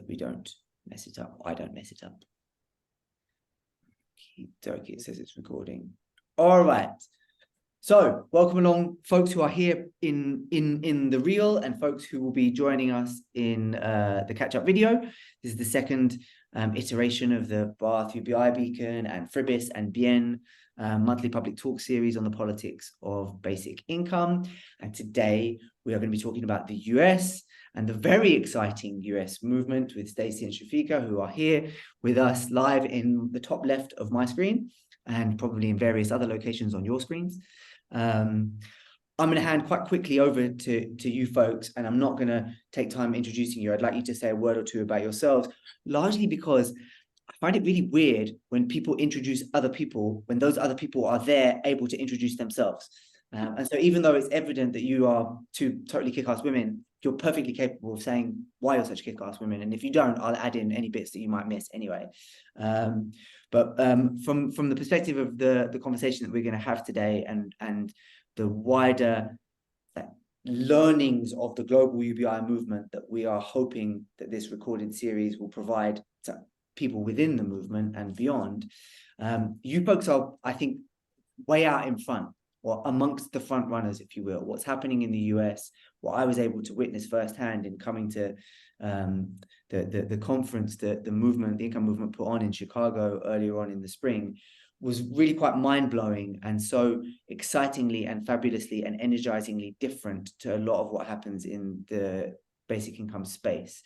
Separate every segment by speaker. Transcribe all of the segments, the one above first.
Speaker 1: that we don't mess it up. I don't mess it up. It says it's recording. All right. So welcome along, folks who are here in the real and folks who will be joining us in the catch-up video. This is the second iteration of the Bath UBI Beacon and Fribis and Bien monthly public talk series on the politics of basic income. And today we are going to be talking about the US and the very exciting US movement with Stacey and Shafeka, who are here with us live in the top left of my screen and probably in various other locations on your screens. I'm going to hand quite quickly over to you folks, and I'm not going to take time introducing you. I'd like you to say a word or two about yourselves, largely because I find it really weird when people introduce other people, when those other people are there able to introduce themselves. And so even though it's evident that you are two totally kick-ass women, you're perfectly capable of saying why you're such kick-ass women. And if you don't, I'll add in any bits that you might miss anyway. But from the perspective of the conversation that we're going to have today and the wider learnings of the global UBI movement that we are hoping that this recorded series will provide to people within the movement and beyond, you folks are, I think, way out in front, or amongst the front runners, if you will. What's happening in the US, what I was able to witness firsthand in coming to the conference that the movement, the income movement, put on in Chicago earlier on in the spring, was really quite mind-blowing and so excitingly and fabulously and energizingly different to a lot of what happens in the basic income space.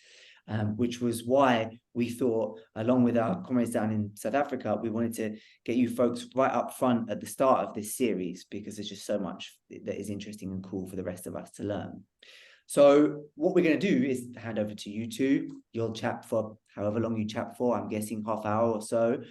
Speaker 1: Which was why we thought, along with our comrades down in South Africa, we wanted to get you folks right up front at the start of this series, because there's just so much that is interesting and cool for the rest of us to learn. So what we're going to do is hand over to you two. You'll chat for however long you chat for, I'm guessing half hour or so.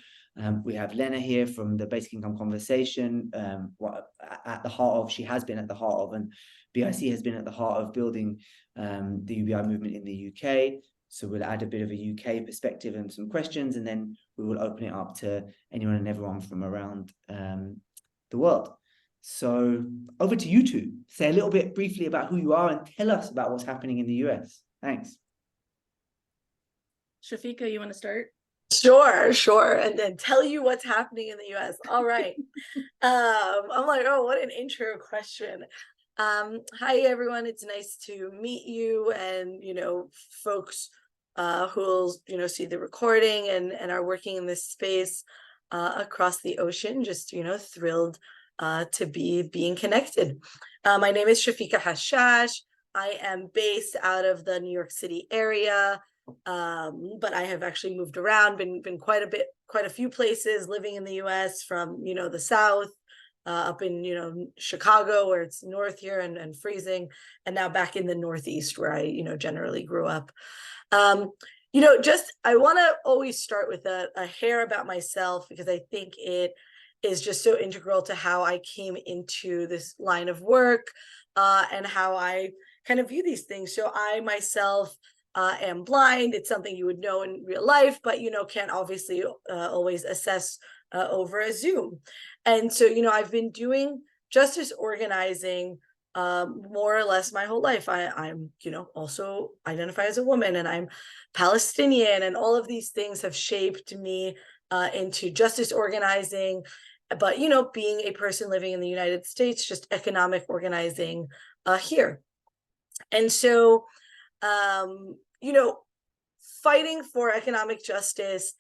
Speaker 1: We have Lena here from the Basic Income Conversation, at the heart of, she has been at the heart of, and BIC has been at the heart of building the UBI movement in the UK. So we'll add a bit of a UK perspective and some questions, and then we will open it up to anyone and everyone from around the world. So over to you two. Say a little bit briefly about who you are and tell us about what's happening in the US. Thanks.
Speaker 2: Shafeka, you want to start?
Speaker 3: Sure. And then tell you what's happening in the US. All right. I'm like, oh, what an intro question. Hi, everyone. It's nice to meet you and, folks who'll, see the recording and are working in this space across the ocean. Just, thrilled to be being connected. My name is Shafeka Hashash. I am based out of the New York City area, but I have actually moved around, been quite a few places, living in the US from, the South, up in, Chicago, where it's north here and freezing, and now back in the Northeast where I, generally grew up. I want to always start with a hair about myself, because I think it is just so integral to how I came into this line of work and how I kind of view these things. So I myself am blind. It's something you would know in real life, but, can't obviously always assess over a Zoom. And so, I've been doing justice organizing more or less my whole life. I'm, also identify as a woman, and I'm Palestinian, and all of these things have shaped me into justice organizing. But, being a person living in the United States, just economic organizing here. And so, fighting for economic justice,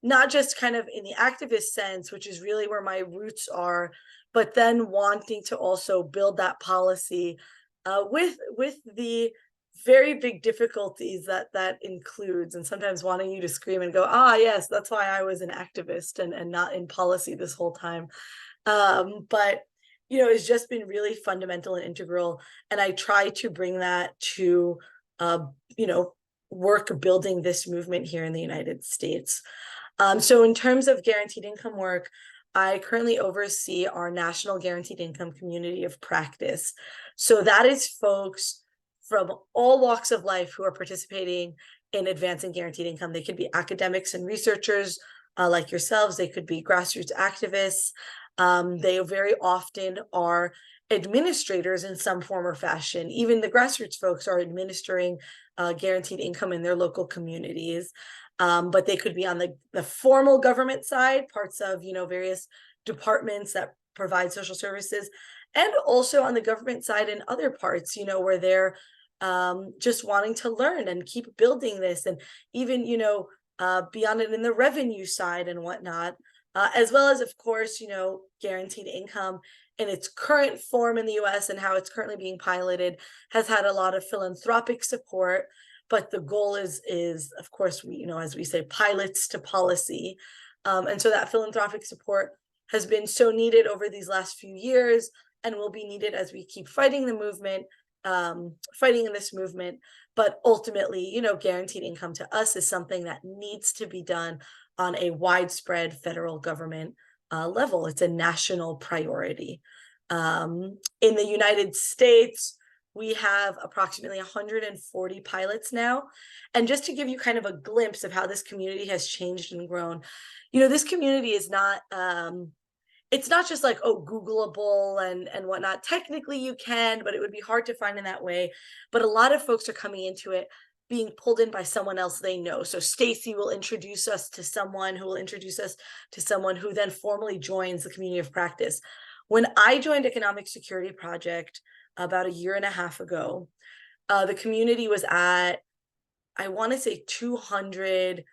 Speaker 3: not just kind of in the activist sense, which is really where my roots are, but then wanting to also build that policy with the very big difficulties that includes, and sometimes wanting you to scream and go, yes, that's why I was an activist and not in policy this whole time. But, it's just been really fundamental and integral. And I try to bring that to, work building this movement here in the United States. So in terms of guaranteed income work, I currently oversee our national guaranteed income community of practice. So that is folks from all walks of life who are participating in advancing guaranteed income. They could be academics and researchers like yourselves. They could be grassroots activists. They very often are administrators in some form or fashion. Even the grassroots folks are administering guaranteed income in their local communities. But they could be on the formal government side, parts of, various departments that provide social services, and also on the government side in other parts, where they're just wanting to learn and keep building this, and even, beyond it in the revenue side and whatnot, as well as, of course, guaranteed income in its current form in the US and how it's currently being piloted has had a lot of philanthropic support. But the goal is of course, as we say, pilots to policy. And so that philanthropic support has been so needed over these last few years and will be needed as we keep fighting the movement, fighting in this movement. But ultimately, guaranteed income to us is something that needs to be done on a widespread federal government level. It's a national priority. In the United States, we have approximately 140 pilots now. And just to give you kind of a glimpse of how this community has changed and grown, this community is not, it's not just like, oh, Googleable and whatnot. Technically you can, but it would be hard to find in that way. But a lot of folks are coming into it being pulled in by someone else they know. So Stacey will introduce us to someone who will introduce us to someone who then formally joins the community of practice. When I joined Economic Security Project about a year and a half ago, the community was at, I want to say 200.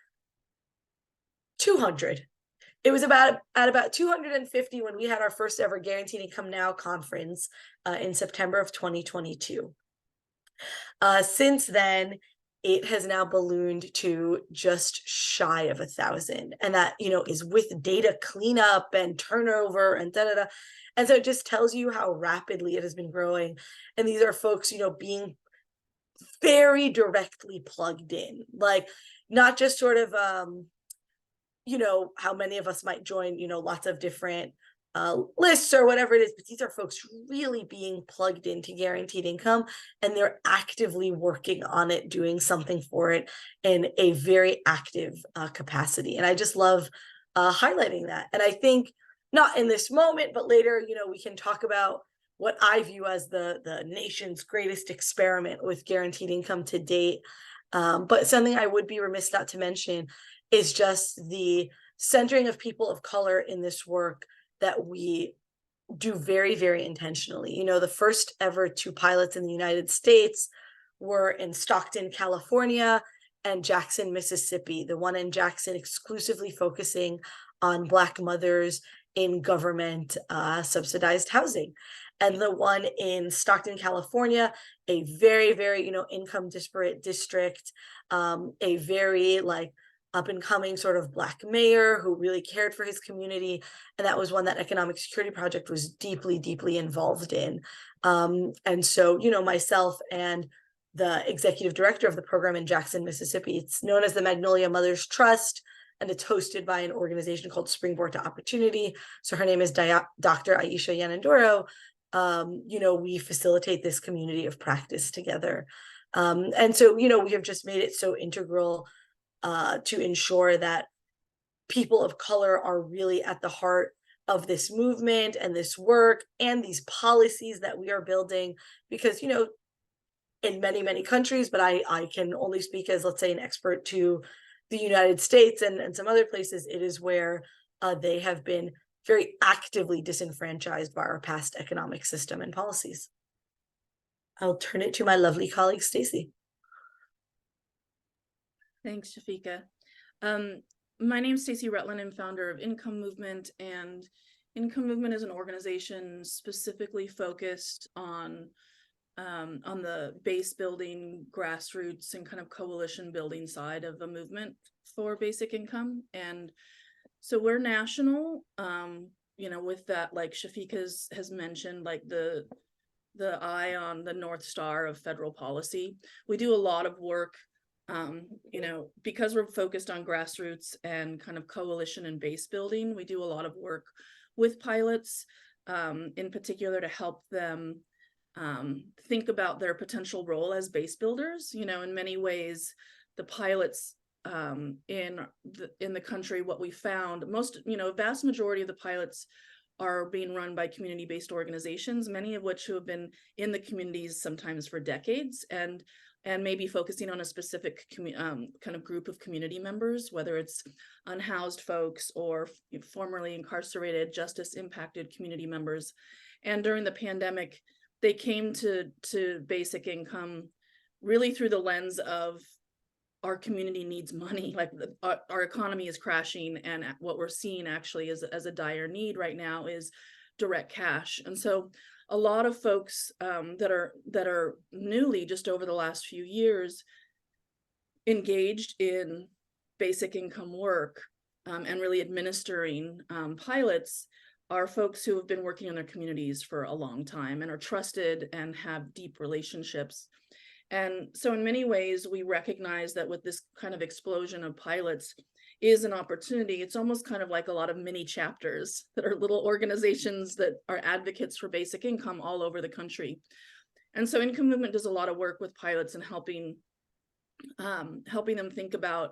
Speaker 3: It was at about 250 when we had our first ever Guaranteed Income Now conference in September of 2022. Since then, it has now ballooned to just shy of 1,000. And that, is with data cleanup and turnover and da-da-da. And so it just tells you how rapidly it has been growing. And these are folks, being very directly plugged in, like not just sort of, how many of us might join, lots of different lists or whatever it is, but these are folks really being plugged into guaranteed income, and they're actively working on it, doing something for it in a very active capacity. And I just love highlighting that. And I think not in this moment, but later, we can talk about what I view as the nation's greatest experiment with guaranteed income to date. But something I would be remiss not to mention is just the centering of people of color in this work that we do very, very intentionally. The first ever 2 pilots in the United States were in Stockton, California, and Jackson, Mississippi. The one in Jackson exclusively focusing on Black mothers in government subsidized housing. And the one in Stockton, California, a very, very, income disparate district, a very up and coming sort of Black mayor who really cared for his community. And that was one that Economic Security Project was deeply, deeply involved in. And so, myself and the executive director of the program in Jackson, Mississippi, it's known as the Magnolia Mothers Trust, and it's hosted by an organization called Springboard to Opportunity. So her name is Dr. Aisha Yanandoro. We facilitate this community of practice together. And so, we have just made it so integral to ensure that people of color are really at the heart of this movement and this work and these policies that we are building. Because, in many, many countries, but I can only speak as, let's say, an expert to the United States and some other places, it is where they have been very actively disenfranchised by our past economic system and policies. I'll turn it to my lovely colleague, Stacey.
Speaker 2: Thanks, Shafeka. My name is Stacey Rutland. I'm founder of Income Movement, and Income Movement is an organization specifically focused on the base building, grassroots, and kind of coalition building side of the movement for basic income. And so we're national, with that, like Shafeka has mentioned, like the eye on the North Star of federal policy. We do a lot of work, because we're focused on grassroots and kind of coalition and base building. We do a lot of work with pilots, in particular to help them think about their potential role as base builders. In many ways, the pilots in the country, what we found, vast majority of the pilots are being run by community-based organizations, many of which who have been in the communities sometimes for decades. And and maybe focusing on a specific kind of group of community members, whether it's unhoused folks or formerly incarcerated, justice impacted community members. And during the pandemic, they came to basic income really through the lens of our community needs money. Like our economy is crashing, and what we're seeing actually as a dire need right now is direct cash. And so a lot of folks that are newly, just over the last few years, engaged in basic income work and really administering pilots are folks who have been working in their communities for a long time and are trusted and have deep relationships. And so in many ways, we recognize that with this kind of explosion of pilots is an opportunity. It's almost kind of like a lot of mini chapters that are little organizations that are advocates for basic income all over the country. And so Income Movement does a lot of work with pilots and helping them think about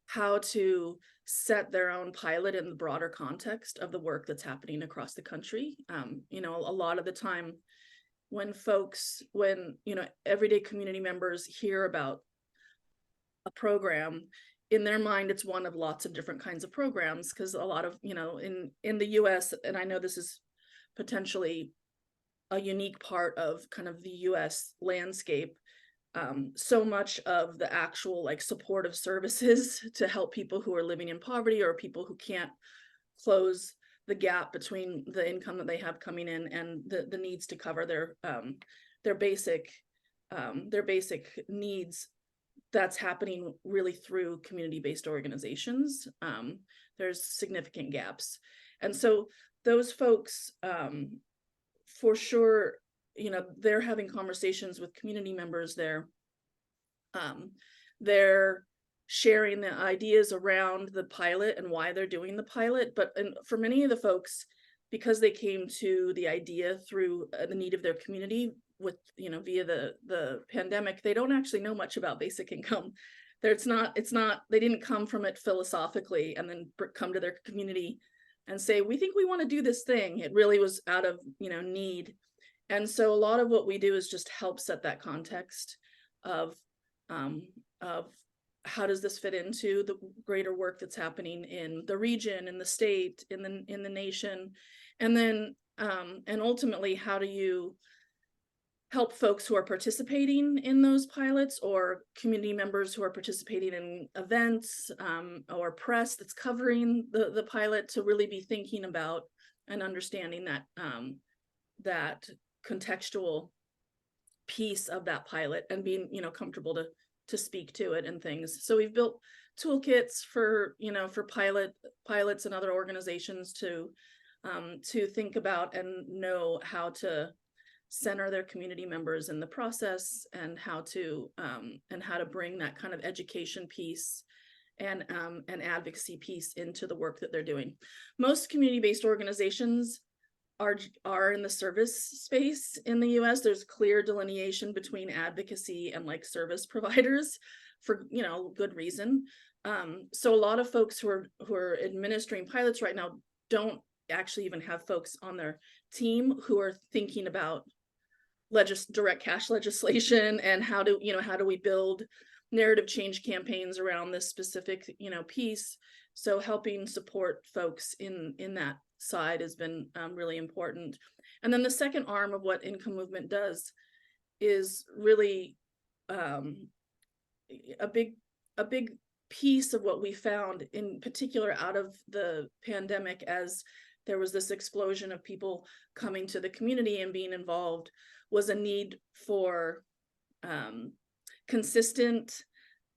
Speaker 2: how to set their own pilot in the broader context of the work that's happening across the country. A lot of the time when everyday community members hear about a program, in their mind, it's one of lots of different kinds of programs, because a lot of, in the US, and I know this is potentially a unique part of kind of the US landscape, so much of the actual supportive services to help people who are living in poverty or people who can't close the gap between the income that they have coming in and the needs to cover their basic needs, that's happening really through community-based organizations. There's significant gaps. And so those folks, for sure, they're having conversations with community members there. They're sharing the ideas around the pilot and why they're doing the pilot. But for many of the folks, because they came to the idea through the need of their community with, via the pandemic, they don't actually know much about basic income. They didn't come from it philosophically and then come to their community and say, we think we want to do this thing. It really was out of, need. And so a lot of what we do is just help set that context of how does this fit into the greater work that's happening in the region, in the state, in the nation, and then and ultimately, how do you help folks who are participating in those pilots or community members who are participating in events or press that's covering the pilot to really be thinking about and understanding that contextual piece of that pilot and being comfortable to speak to it and things. So we've built toolkits for pilots and other organizations to think about and know how to center their community members in the process, and how to bring that kind of education piece and advocacy piece into the work that they're doing. Most community-based organizations are in the service space in the US. There's clear delineation between advocacy and service providers for good reason. So a lot of folks who are administering pilots right now don't actually even have folks on their team who are thinking about direct cash legislation and how do we build narrative change campaigns around this specific piece. So helping support folks in that side has been really important. And then the second arm of what Income Movement does is really a big piece of what we found, in particular out of the pandemic, as there was this explosion of people coming to the community and being involved, was a need for consistent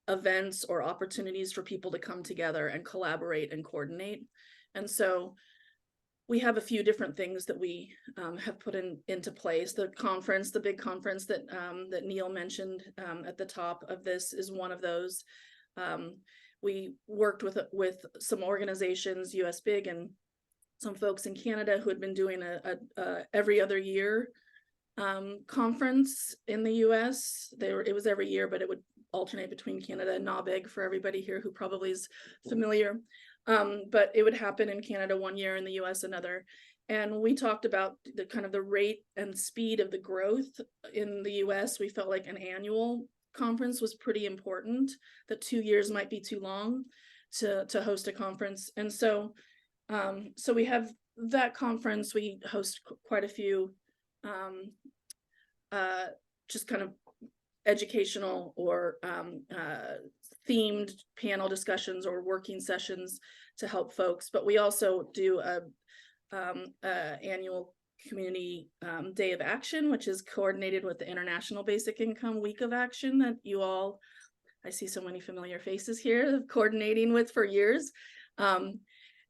Speaker 2: events or opportunities for people to come together and collaborate and coordinate. And so we have a few different things that we have put into place. The big conference that Neil mentioned at the top of this is one of those. We worked with some organizations, US Big, and some folks in Canada who had been doing a every other year conference in the US. It was every year, but it would alternate between Canada and NABIG for everybody here who probably is familiar. But it would happen in Canada one year, in the US another. And we talked about the rate and speed of the growth in the US. We felt like an annual conference was pretty important, that 2 years might be too long to host a conference. And so so we have that conference. We host quite a few just kind of educational or themed panel discussions or working sessions to help folks. But we also do a annual community day of action, which is coordinated with the International Basic Income Week of Action that you all, I see so many familiar faces here, coordinating with for years,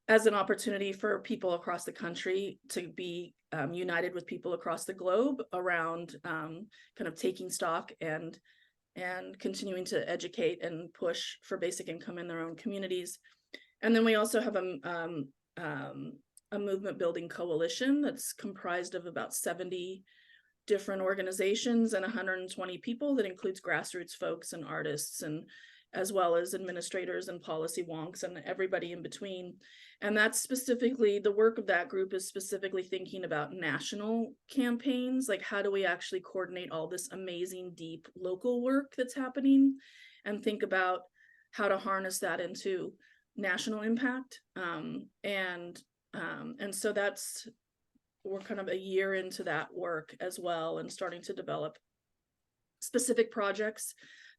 Speaker 2: as an opportunity for people across the country to be united with people across the globe around kind of taking stock and continuing to educate and push for basic income in their own communities. And then we also have a movement building coalition that's comprised of about 70 different organizations and 120 people that includes grassroots folks and artists, and as well as administrators and policy wonks and everybody in between. And that's specifically, the work of that group is specifically thinking about national campaigns, like how do we actually coordinate all this amazing, deep local work that's happening and think about how to harness that into national impact. And so we're kind of a year into that work as well, and starting to develop specific projects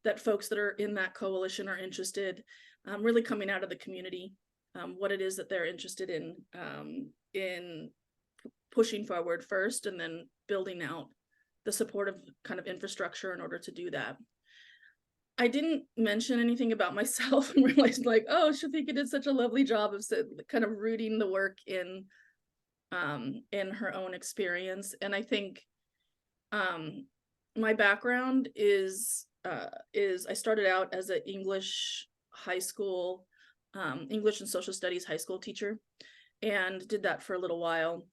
Speaker 2: that folks that are in that coalition are interested, really coming out of the community, what it is that they're interested in pushing forward first, and then building out the supportive kind of infrastructure in order to do that. I didn't mention anything about myself and realized like, oh, Shafeka did such a lovely job of kind of rooting the work in her own experience. And I think my background is I started out as an English high school, English and social studies high school teacher, and did that for a little while.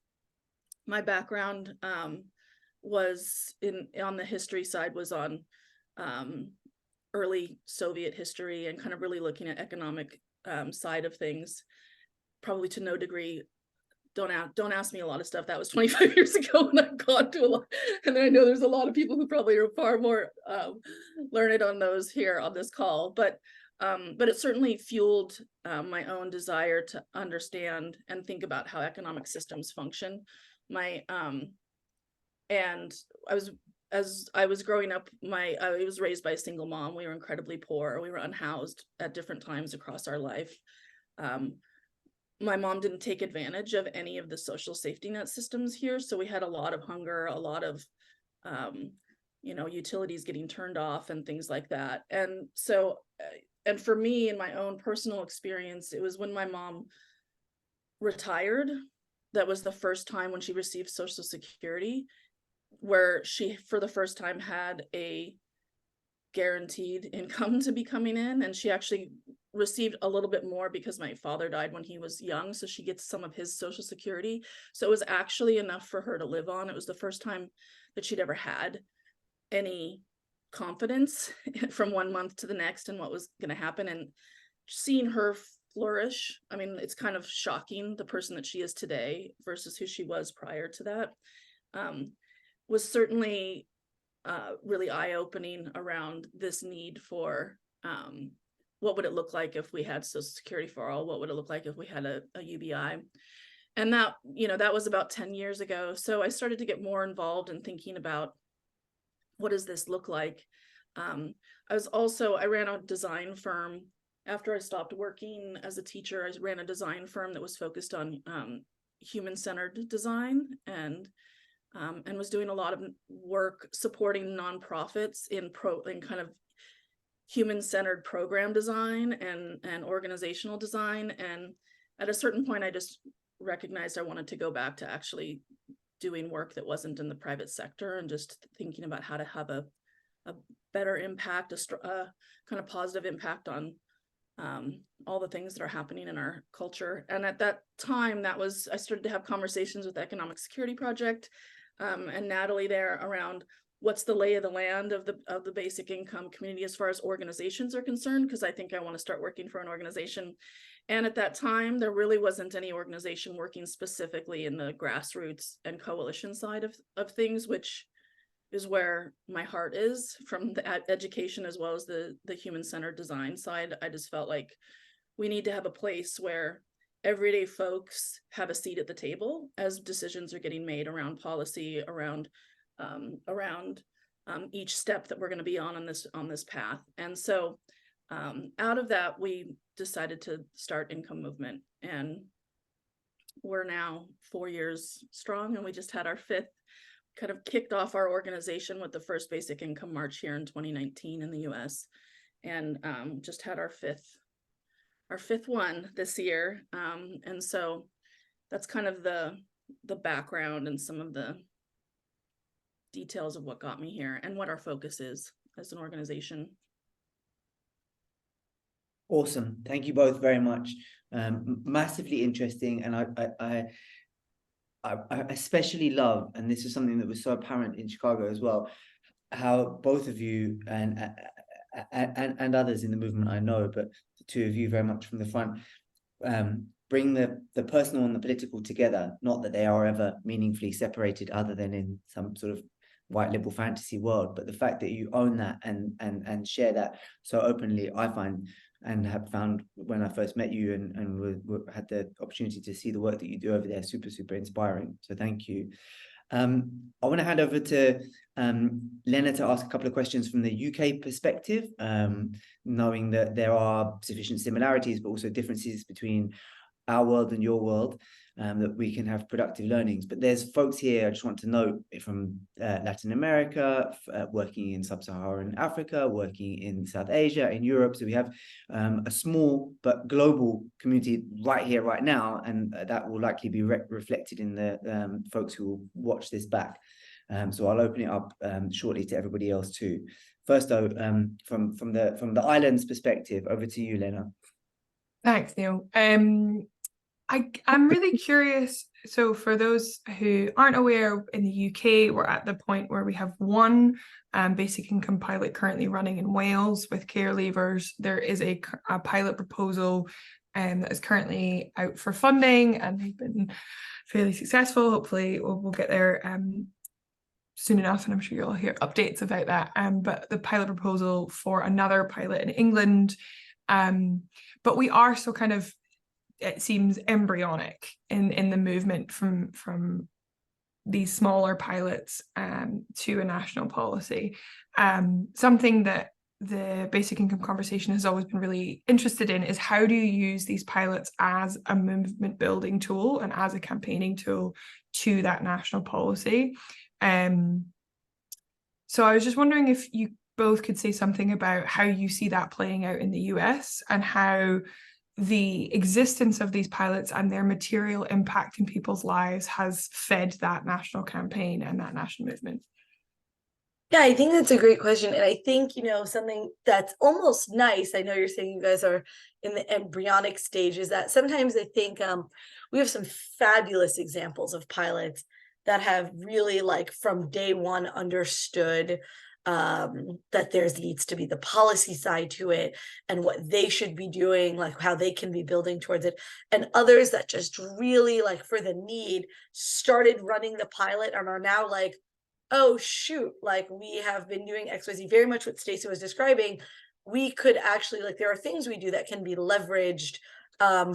Speaker 2: My background was on the history side, was on early Soviet history and kind of really looking at economic side of things, probably to no degree. Don't ask me a lot of stuff. That was 25 years ago, and I've gone to a lot. And I know there's a lot of people who probably are far more learned on those here on this call. But it certainly fueled my own desire to understand and think about how economic systems function. And as I was growing up, I was raised by a single mom. We were incredibly poor. We were unhoused at different times across our life. My mom didn't take advantage of any of the social safety net systems here. So we had a lot of hunger, a lot of, utilities getting turned off and things like that. And so, and for me, in my own personal experience, it was when my mom retired, that was the first time when she received Social Security, where she, for the first time, had a guaranteed income to be coming in. And she actually received a little bit more because my father died when he was young, so she gets some of his Social Security. So it was actually enough for her to live on. It was the first time that she'd ever had any confidence from one month to the next and what was going to happen. And seeing her flourish, I mean, it's kind of shocking, the person that she is today versus who she was prior to that, was certainly really eye-opening around this need for what would it look like if we had Social Security for all? What would it look like if we had a UBI? And that, that was about 10 years ago. So I started to get more involved in thinking about what does this look like? I ran a design firm. After I stopped working as a teacher, I ran a design firm that was focused on human-centered design, and was doing a lot of work supporting nonprofits in kind of human-centered program design and organizational design. And at a certain point, I just recognized I wanted to go back to actually doing work that wasn't in the private sector, and just thinking about how to have a better impact, a kind of positive impact on all the things that are happening in our culture. And at that time, I started to have conversations with the Economic Security Project and Natalie there around what's the lay of the land of the basic income community as far as organizations are concerned, because I think I want to start working for an organization. And at that time, there really wasn't any organization working specifically in the grassroots and coalition side of things, which where my heart is, from the education as well as the human-centered design side. I just felt like we need to have a place where everyday folks have a seat at the table as decisions are getting made around policy, around each step that we're going to be on this path. And so out of that, we decided to start Income Movement, and we're now 4 years strong, and we just had our fifth, kind of kicked off our organization with the first basic income march here in 2019 in the US, and just had our fifth one this year. And so that's kind of the background and some of the details of what got me here and what our focus is as an organization.
Speaker 1: Awesome. Thank you both very much. Massively interesting. And I especially love, and this is something that was so apparent in Chicago as well, how both of you and others in the movement I know, but the two of you very much from the front, bring the personal and the political together. Not that they are ever meaningfully separated other than in some sort of white liberal fantasy world, but the fact that you own that and share that so openly, I find, and have found when I first met you and had the opportunity to see the work that you do over there, super inspiring. So thank you. I want to hand over to Lena to ask a couple of questions from the UK perspective, knowing that there are sufficient similarities but also differences between our world and your world, that we can have productive learnings. But there's folks here, I just want to note, from Latin America, working in sub-Saharan Africa, working in South Asia, in Europe. So we have a small but global community right here, right now, and that will likely be reflected in the folks who will watch this back. So I'll open it up shortly to everybody else too. First though, from the island's perspective, over to you, Lena.
Speaker 4: Thanks, Neil. I'm really curious. So for those who aren't aware, in the UK, we're at the point where we have one basic income pilot currently running in Wales with care leavers. There is a pilot proposal that is currently out for funding, and they've been fairly successful. Hopefully we'll get there soon enough, and I'm sure you'll hear updates about that. But the pilot proposal for another pilot in England, but we are still kind of, it seems, embryonic in the movement from these smaller pilots to a national policy. Something that the basic income conversation has always been really interested in is, how do you use these pilots as a movement building tool and as a campaigning tool to that national policy? So I was just wondering if you both could say something about how you see that playing out in the US, and how the existence of these pilots and their material impact in people's lives has fed that national campaign and that national movement.
Speaker 3: Yeah, I think that's a great question. And I think, something that's almost nice, I know you're saying you guys are in the embryonic stage, is that sometimes I think we have some fabulous examples of pilots that have really, like, from day one understood that there needs to be the policy side to it and what they should be doing, like how they can be building towards it, and others that just really, like, for the need, started running the pilot and are now like, oh shoot, like, we have been doing XYZ, very much what Stacey was describing. We could actually, like, there are things we do that can be leveraged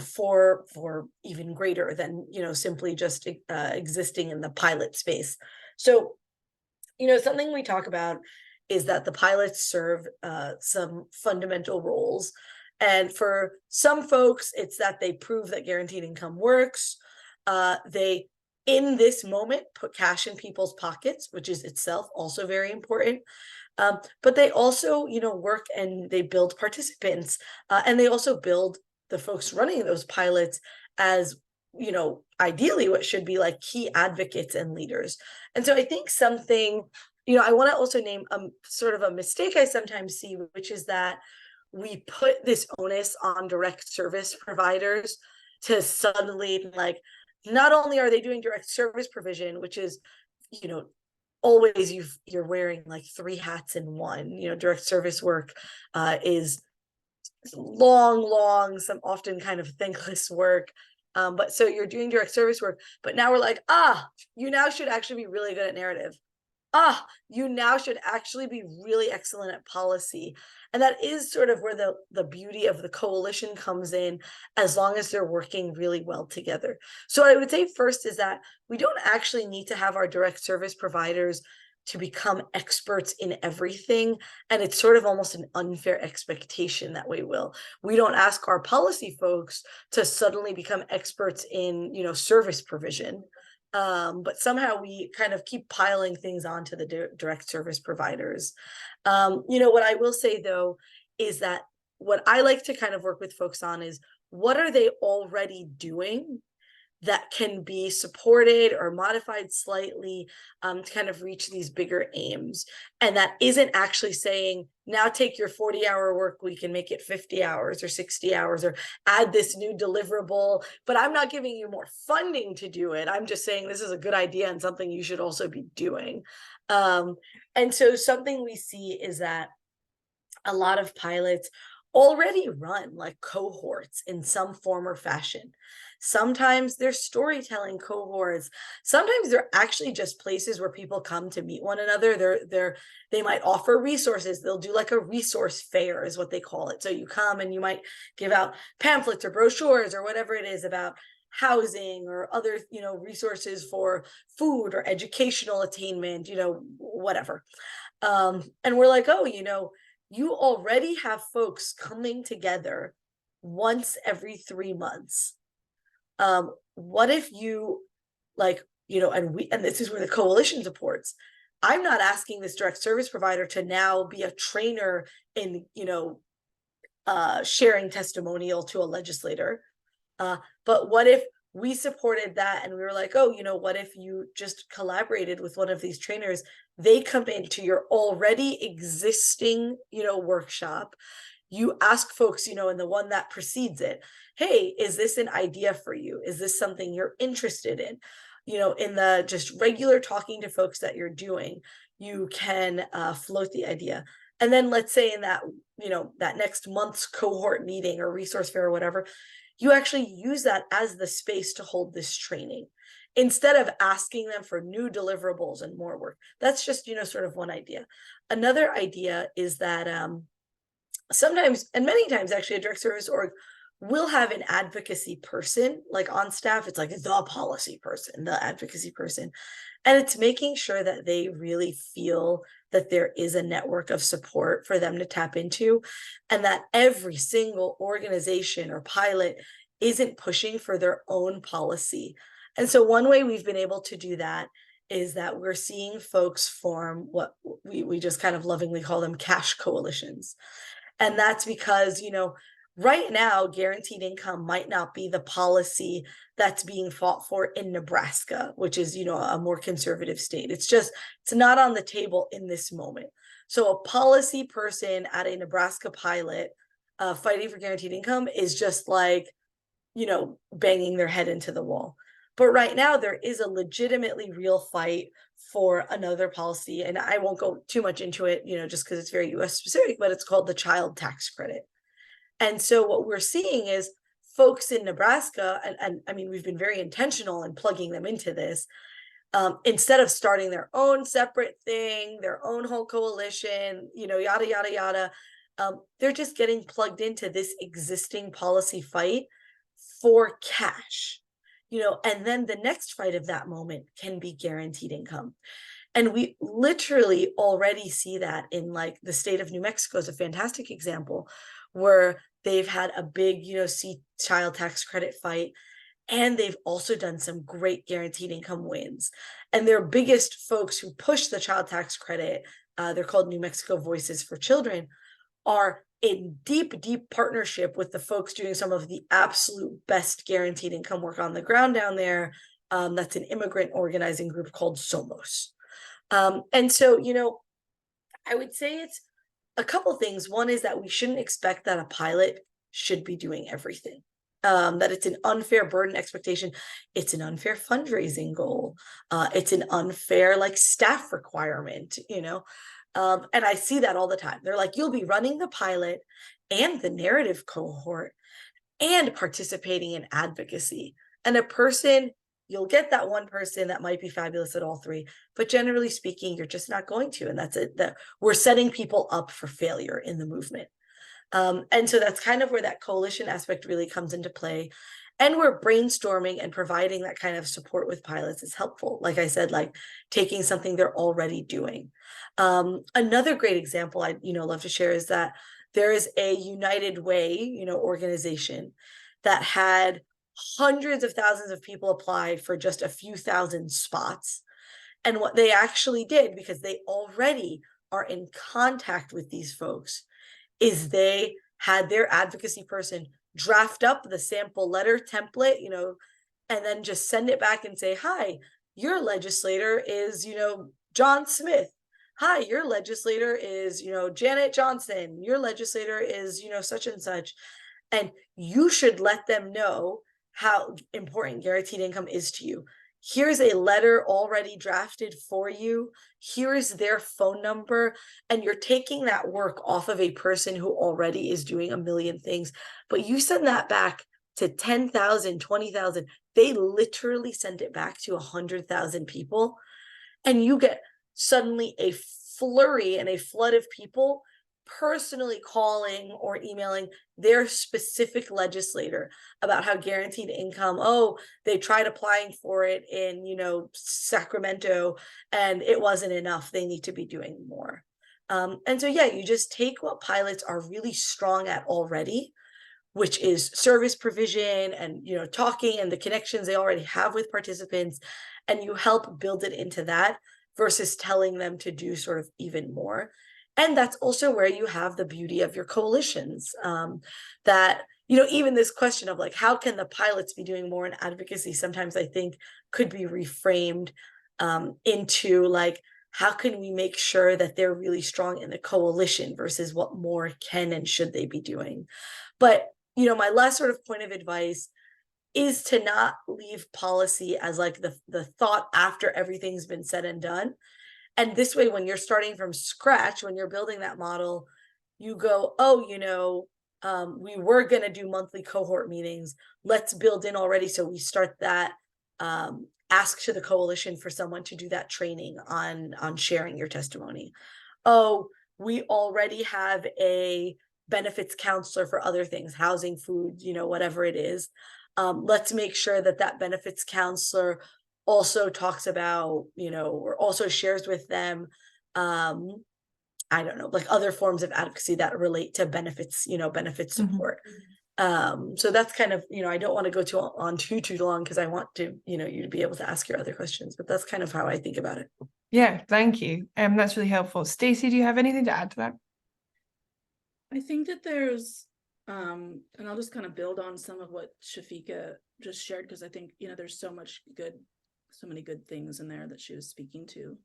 Speaker 3: for even greater than simply just existing in the pilot space. So something we talk about is that the pilots serve some fundamental roles. And for some folks, it's that they prove that guaranteed income works. They, in this moment, put cash in people's pockets, which is itself also very important. But they also, work and they build participants. And they also build the folks running those pilots as, ideally what should be like key advocates and leaders. And so I think something, I want to also name sort of a mistake I sometimes see, which is that we put this onus on direct service providers to suddenly, like, not only are they doing direct service provision, which is, always you're wearing like 3 hats in one. Direct service work is long, some often kind of thankless work. But so you're doing direct service work, but now we're like, you now should actually be really good at narrative. you now should actually be really excellent at policy. And that is sort of where the beauty of the coalition comes in, as long as they're working really well together. So what I would say first is that we don't actually need to have our direct service providers to become experts in everything. And it's sort of almost an unfair expectation that we will. We don't ask our policy folks to suddenly become experts in, service provision. But somehow we kind of keep piling things onto the direct service providers. What I will say though, is that what I like to kind of work with folks on is, what are they already doing that can be supported or modified slightly to kind of reach these bigger aims? And that isn't actually saying, now take your 40-hour work week and make it 50 hours or 60 hours, or add this new deliverable, but I'm not giving you more funding to do it. I'm just saying this is a good idea and something you should also be doing. And so something we see is that a lot of pilots already run like cohorts in some form or fashion. Sometimes they're storytelling cohorts. Sometimes they're actually just places where people come to meet one another. They might offer resources. They'll do like a resource fair is what they call it. So you come and you might give out pamphlets or brochures or whatever it is about housing or other, resources for food or educational attainment, whatever. And we're like, oh, you already have folks coming together once every 3 months. What if you and this is where the coalition supports. I'm not asking this direct service provider to now be a trainer in, sharing testimonial to a legislator. But what if we supported that and we were like, oh, what if you just collaborated with one of these trainers? They come into your already existing, workshop. You ask folks, in the one that precedes it, hey, is this an idea for you? Is this something you're interested in? In the just regular talking to folks that you're doing, you can float the idea. And then let's say in that, that next month's cohort meeting or resource fair or whatever, you actually use that as the space to hold this training, instead of asking them for new deliverables and more work. That's just, sort of one idea. Another idea is that sometimes, and many times actually, a direct service org will have an advocacy person like on staff. It's like the policy person, the advocacy person. And it's making sure that they really feel that there is a network of support for them to tap into, and that every single organization or pilot isn't pushing for their own policy. And so one way we've been able to do that is that we're seeing folks form what we just kind of lovingly call them cash coalitions. And that's because, right now, guaranteed income might not be the policy that's being fought for in Nebraska, which is, a more conservative state. It's not on the table in this moment. So a policy person at a Nebraska pilot fighting for guaranteed income is just like, banging their head into the wall. But right now, there is a legitimately real fight for another policy. And I won't go too much into it, just because it's very US specific, but it's called the child tax credit. And so what we're seeing is folks in Nebraska, and I mean, we've been very intentional in plugging them into this, instead of starting their own separate thing, their own whole coalition, yada, yada, yada, they're just getting plugged into this existing policy fight for cash, and then the next fight of that moment can be guaranteed income. And we literally already see that in like the state of New Mexico is a fantastic example, where they've had a big, child tax credit fight, and they've also done some great guaranteed income wins. And their biggest folks who push the child tax credit, they're called New Mexico Voices for Children, are in deep, deep partnership with the folks doing some of the absolute best guaranteed income work on the ground down there. That's an immigrant organizing group called Somos. And so, I would say it's a couple things. One is that we shouldn't expect that a pilot should be doing everything, that it's an unfair burden expectation. It's an unfair fundraising goal. It's an unfair staff requirement, and I see that all the time. They're like, you'll be running the pilot and the narrative cohort and participating in advocacy. And a person You'll get that one person that might be fabulous at all three, but generally speaking, you're just not going to. And that's it. That we're setting people up for failure in the movement. And so that's kind of where that coalition aspect really comes into play. And where brainstorming and providing that kind of support with pilots is helpful. Like I said, like taking something they're already doing. Another great example I'd love to share is that there is a United Way, organization that had hundreds of thousands of people apply for just a few thousand spots. And what they actually did, because they already are in contact with these folks, is they had their advocacy person draft up the sample letter template, and then just send it back and say, hi, your legislator is, John Smith. Hi, your legislator is, Janet Johnson. Your legislator is, such and such. And you should let them know how important guaranteed income is to you. Here's a letter already drafted for you. Here's their phone number. And you're taking that work off of a person who already is doing a million things. But you send that back to 10,000, 20,000. They literally send it back to 100,000 people. And you get suddenly a flurry and a flood of people personally calling or emailing their specific legislator about how guaranteed income, they tried applying for it in, Sacramento, and it wasn't enough. They need to be doing more. And so, you just take what pilots are really strong at already, which is service provision and, talking and the connections they already have with participants, and you help build it into that versus telling them to do sort of even more. And that's also where you have the beauty of your coalitions, that, even this question of like, how can the pilots be doing more in advocacy? Sometimes I think could be reframed into like, how can we make sure that they're really strong in the coalition versus what more can and should they be doing? But, my last sort of point of advice is to not leave policy as like the thought after everything's been said and done. And this way, when you're starting from scratch, when you're building that model, you go, we were going to do monthly cohort meetings. Let's build in already. So we start that, ask to the coalition for someone to do that training on sharing your testimony. We already have a benefits counselor for other things, housing, food, whatever it is. Let's make sure that benefits counselor also talks about, or also shares with them, I don't know, like other forms of advocacy that relate to benefits, benefit support. So that's kind of, I don't want to go on too long because I want to, you to be able to ask your other questions, but that's kind of how I think about it.
Speaker 4: Yeah, thank you. That's really helpful. Stacey, do you have anything to add to that?
Speaker 2: I think that there's, and I'll just kind of build on some of what Shafeka just shared, because I think, there's so many good things in there that she was speaking to.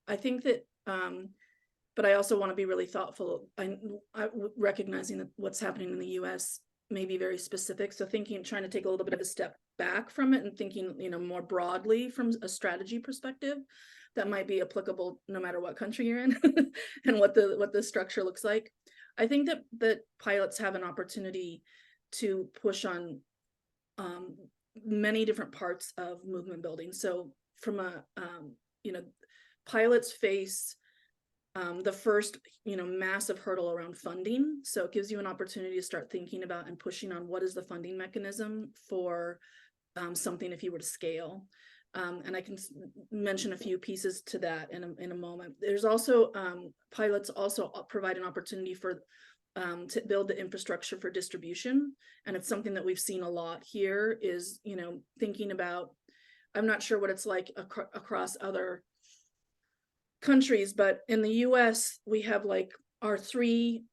Speaker 2: I think that, but I also want to be really thoughtful. I recognizing that what's happening in the US may be very specific. So trying to take a little bit of a step back from it and thinking, more broadly from a strategy perspective that might be applicable no matter what country you're in and what the structure looks like. I think that pilots have an opportunity to push on many different parts of movement building. So from pilots face the first, massive hurdle around funding. So it gives you an opportunity to start thinking about and pushing on what is the funding mechanism for something if you were to scale. And I can mention a few pieces to that in a moment. There's also pilots also provide an opportunity for to build the infrastructure for distribution. And it's something that we've seen a lot here is, thinking about, I'm not sure what it's like across other countries, but in the US, we have like our three,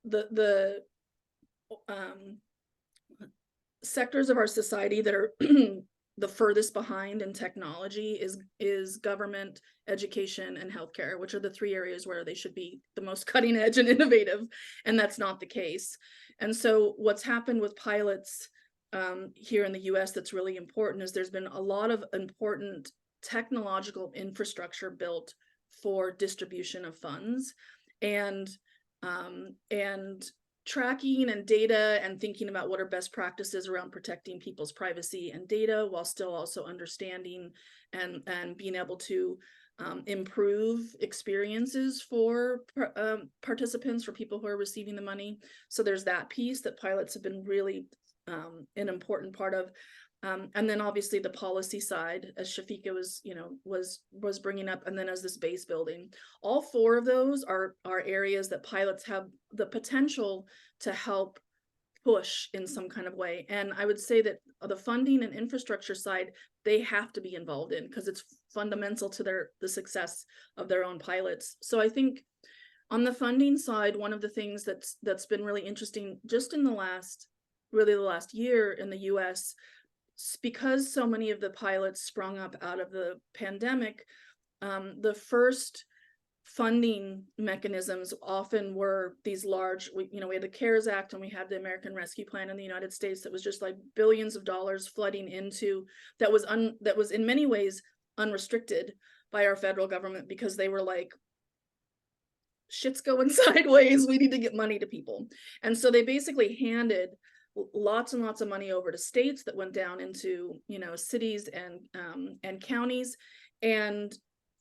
Speaker 2: the sectors of our society that are the furthest behind in technology is government, education, and healthcare, which are the three areas where they should be the most cutting edge and innovative, and that's not the case. And so what's happened with pilots here in the US that's really important is there's been a lot of important technological infrastructure built for distribution of funds and tracking and data and thinking about what are best practices around protecting people's privacy and data, while still also understanding and being able to improve experiences for participants, for people who are receiving the money. So there's that piece that pilots have been really an important part of. And then obviously the policy side, as Shafeka was bringing up, and then as this base building. All four of those are areas that pilots have the potential to help push in some kind of way. And I would say that the funding and infrastructure side, they have to be involved in, because it's fundamental to the success of their own pilots. So I think on the funding side, one of the things that's been really interesting just in the last year in the US, because so many of the pilots sprung up out of the pandemic, the first funding mechanisms often were these large, we had the CARES Act and we had the American Rescue Plan in the United States that was just like billions of dollars flooding into, that was in many ways unrestricted by our federal government, because they were like, shit's going sideways, we need to get money to people. And so they basically handed lots and lots of money over to states that went down into, cities and counties, and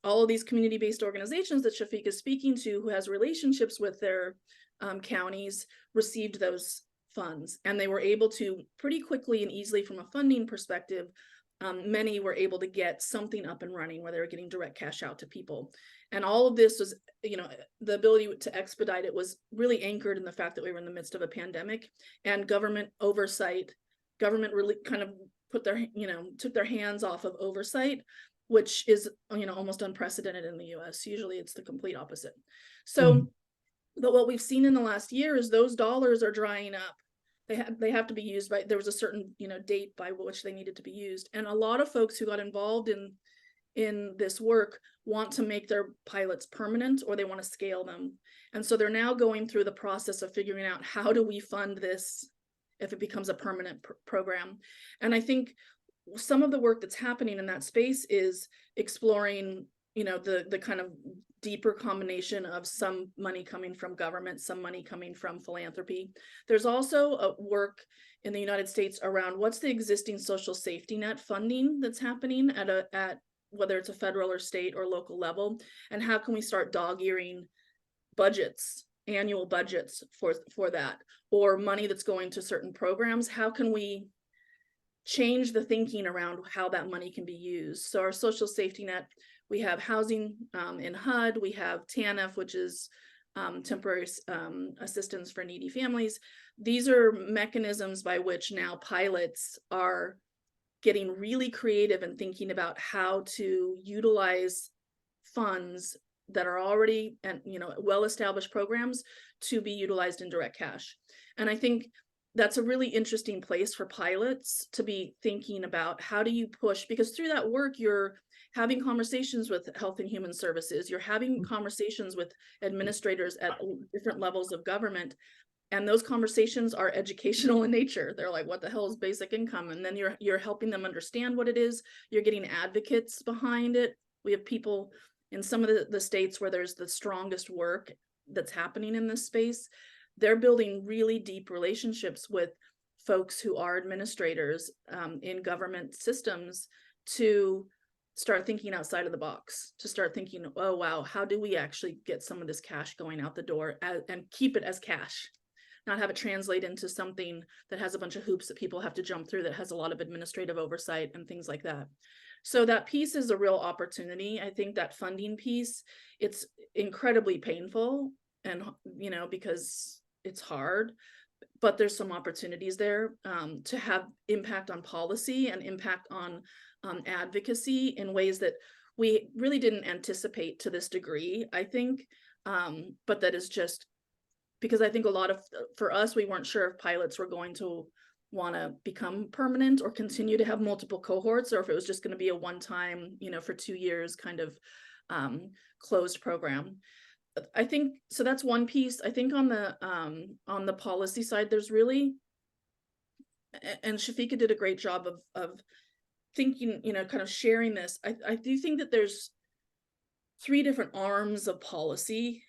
Speaker 2: all of these community-based organizations that Shafeka is speaking to, who has relationships with their counties, received those funds, and they were able to pretty quickly and easily, from a funding perspective, many were able to get something up and running where they were getting direct cash out to people. And all of this was, the ability to expedite it was really anchored in the fact that we were in the midst of a pandemic, and government really kind of took their hands off of oversight, which is, almost unprecedented in the US. Usually it's the complete opposite. So, but what we've seen in the last year is those dollars are drying up. They have to be used by, there was a certain, date by which they needed to be used. And a lot of folks who got involved in this work want to make their pilots permanent, or they want to scale them. And so they're now going through the process of figuring out, how do we fund this if it becomes a permanent program? And I think some of the work that's happening in that space is exploring, the kind of deeper combination of some money coming from government, some money coming from philanthropy. There's also a work in the United States around what's the existing social safety net funding that's happening at whether it's a federal or state or local level, and how can we start dog-earing budgets, annual budgets for that, or money that's going to certain programs. How can we change the thinking around how that money can be used? So our social safety net, we have housing in HUD, we have TANF, which is temporary assistance for needy families. These are mechanisms by which now pilots are getting really creative and thinking about how to utilize funds that are already, and well-established programs, to be utilized in direct cash. And I think that's a really interesting place for pilots to be thinking about, how do you push, because through that work, you're having conversations with Health and Human Services, you're having conversations with administrators at different levels of government, and those conversations are educational in nature. They're like, what the hell is basic income? And then you're helping them understand what it is. You're getting advocates behind it. We have people in some of the states where there's the strongest work that's happening in this space. They're building really deep relationships with folks who are administrators in government systems, to start thinking outside of the box, to start thinking, oh, wow, how do we actually get some of this cash going out the door and keep it as cash? Not have it translate into something that has a bunch of hoops that people have to jump through, that has a lot of administrative oversight and things like that. So that piece is a real opportunity. I think that funding piece, it's incredibly painful, and because it's hard, but there's some opportunities there to have impact on policy and impact on advocacy in ways that we really didn't anticipate to this degree, I think, but that is just because I think for us, we weren't sure if pilots were going to want to become permanent or continue to have multiple cohorts, or if it was just going to be a one-time, for 2 years kind of closed program. I think, so that's one piece. I think on the policy side, there's really, and Shafeka did a great job of thinking, kind of sharing this. I do think that there's 3 different arms of policy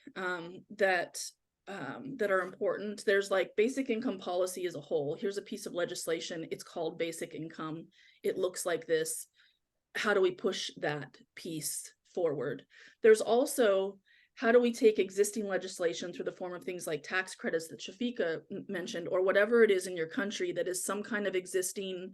Speaker 2: that that are important. There's like basic income policy as a whole. Here's a piece of legislation. It's called basic income. It looks like this. How do we push that piece forward? There's also, how do we take existing legislation through the form of things like tax credits that Shafeka mentioned, or whatever it is in your country that is some kind of existing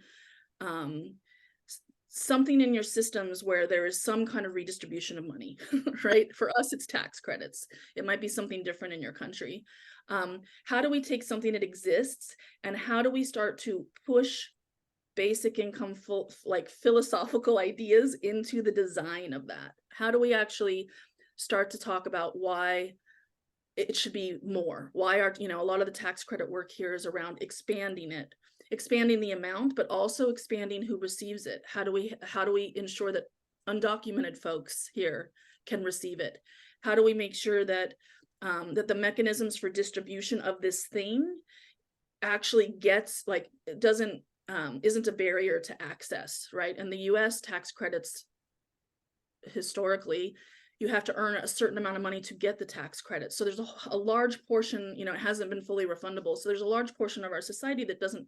Speaker 2: something in your systems where there is some kind of redistribution of money, right? For us, it's tax credits. It might be something different in your country. How do we take something that exists and how do we start to push basic income like philosophical ideas into the design of that? How do we actually start to talk about why it should be more? Why are, a lot of the tax credit work here is around expanding it, expanding the amount, but also expanding who receives it. How do we ensure that undocumented folks here can receive it? How do we make sure that that the mechanisms for distribution of this thing actually gets, like, it doesn't isn't a barrier to access, right? In the US, tax credits, historically, you have to earn a certain amount of money to get the tax credit. So there's a large portion, it hasn't been fully refundable. So there's a large portion of our society that doesn't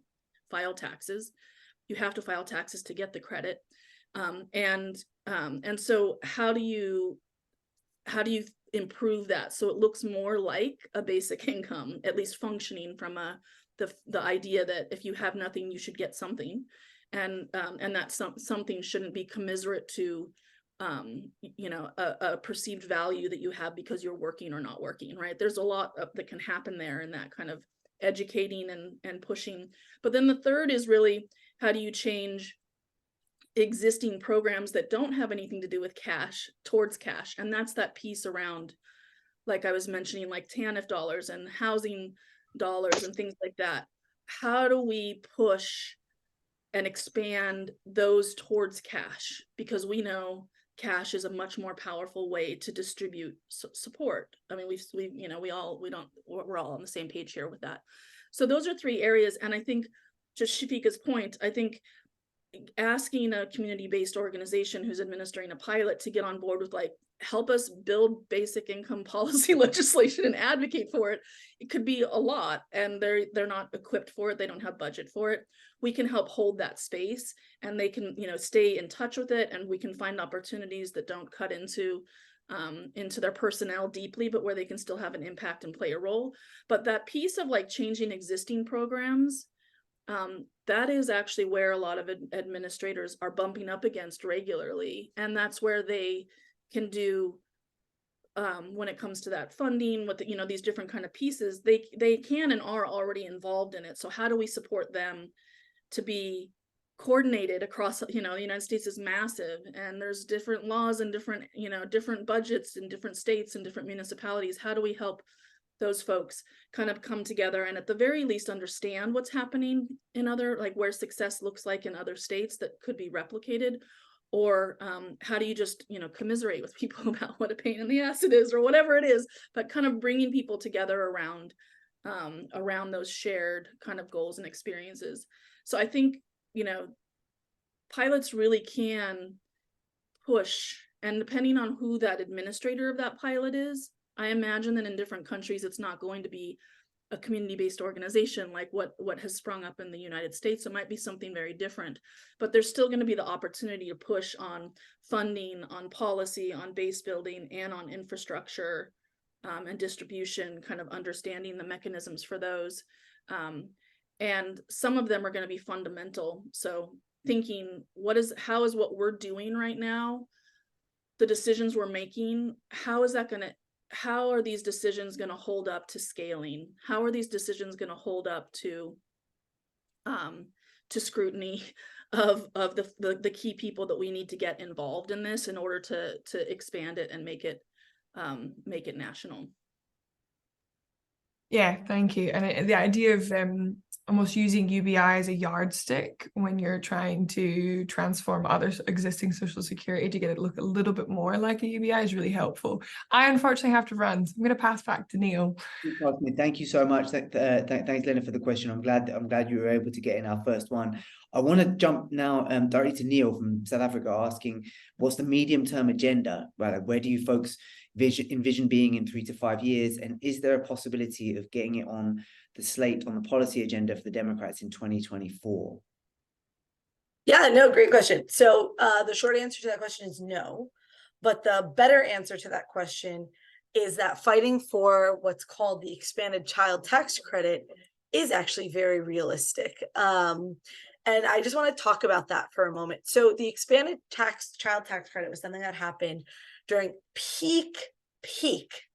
Speaker 2: file taxes. You have to file taxes to get the credit. And so how do you improve that so it looks more like a basic income, at least functioning from the idea that if you have nothing, you should get something, and that something shouldn't be commiserate to a perceived value that you have because you're working or not working, right? There's a lot that can happen there in that kind of educating and pushing. But then the third is really, how do you change existing programs that don't have anything to do with cash towards cash? And that's that piece around, like I was mentioning, like TANF dollars and housing dollars and things like that. How do we push and expand those towards cash? Because we know cash is a much more powerful way to distribute support. I mean, we're all on the same page here with that. So those are three areas. And I think, just Shafeka's point, I think asking a community-based organization who's administering a pilot to get on board with, like, help us build basic income policy legislation and advocate for it, it could be a lot, and they're not equipped for it. They don't have budget for it. We can help hold that space, and they can stay in touch with it, and we can find opportunities that don't cut into their personnel deeply, but where they can still have an impact and play a role. But that piece of, like, changing existing programs, that is actually where a lot of administrators are bumping up against regularly, and that's where they can do, when it comes to that funding with these different kind of pieces, they can and are already involved in it. So how do we support them to be coordinated across, the United States is massive, and there's different laws and different budgets in different states and different municipalities. How do we help those folks kind of come together and at the very least understand what's happening in other, like, where success looks like in other states that could be replicated? Or how do you just, commiserate with people about what a pain in the ass it is, or whatever it is, but kind of bringing people together around those shared kind of goals and experiences. So I think, pilots really can push, and depending on who that administrator of that pilot is, I imagine that in different countries, it's not going to be a community-based organization like what has sprung up in the United States. It might be something very different, but there's still going to be the opportunity to push on funding, on policy, on base building, and on infrastructure and distribution, kind of understanding the mechanisms for those. And some of them are going to be fundamental. So thinking, how is what we're doing right now, the decisions we're making, how are these decisions going to hold up to scaling? How are these decisions going to hold up to scrutiny of the key people that we need to get involved in this in order to expand it and make it national?
Speaker 4: Yeah, thank you. And the idea of almost using UBI as a yardstick when you're trying to transform other existing social security to get it to look a little bit more like a UBI is really helpful. I unfortunately have to run, so I'm going to pass back to Neil.
Speaker 1: Thank you so much. Thanks, Lena, for the question. I'm glad you were able to get in our first one. I want to jump now directly to Neil from South Africa, asking, what's the medium-term agenda? Right, like, where do you folks envision being in 3 to 5 years? And is there a possibility of getting it on the slate, on the policy agenda for the Democrats in 2024?
Speaker 3: Yeah, no, great question. So the short answer to that question is no. But the better answer to that question is that fighting for what's called the expanded child tax credit is actually very realistic. And I just want to talk about that for a moment. So the expanded child tax credit was something that happened during peak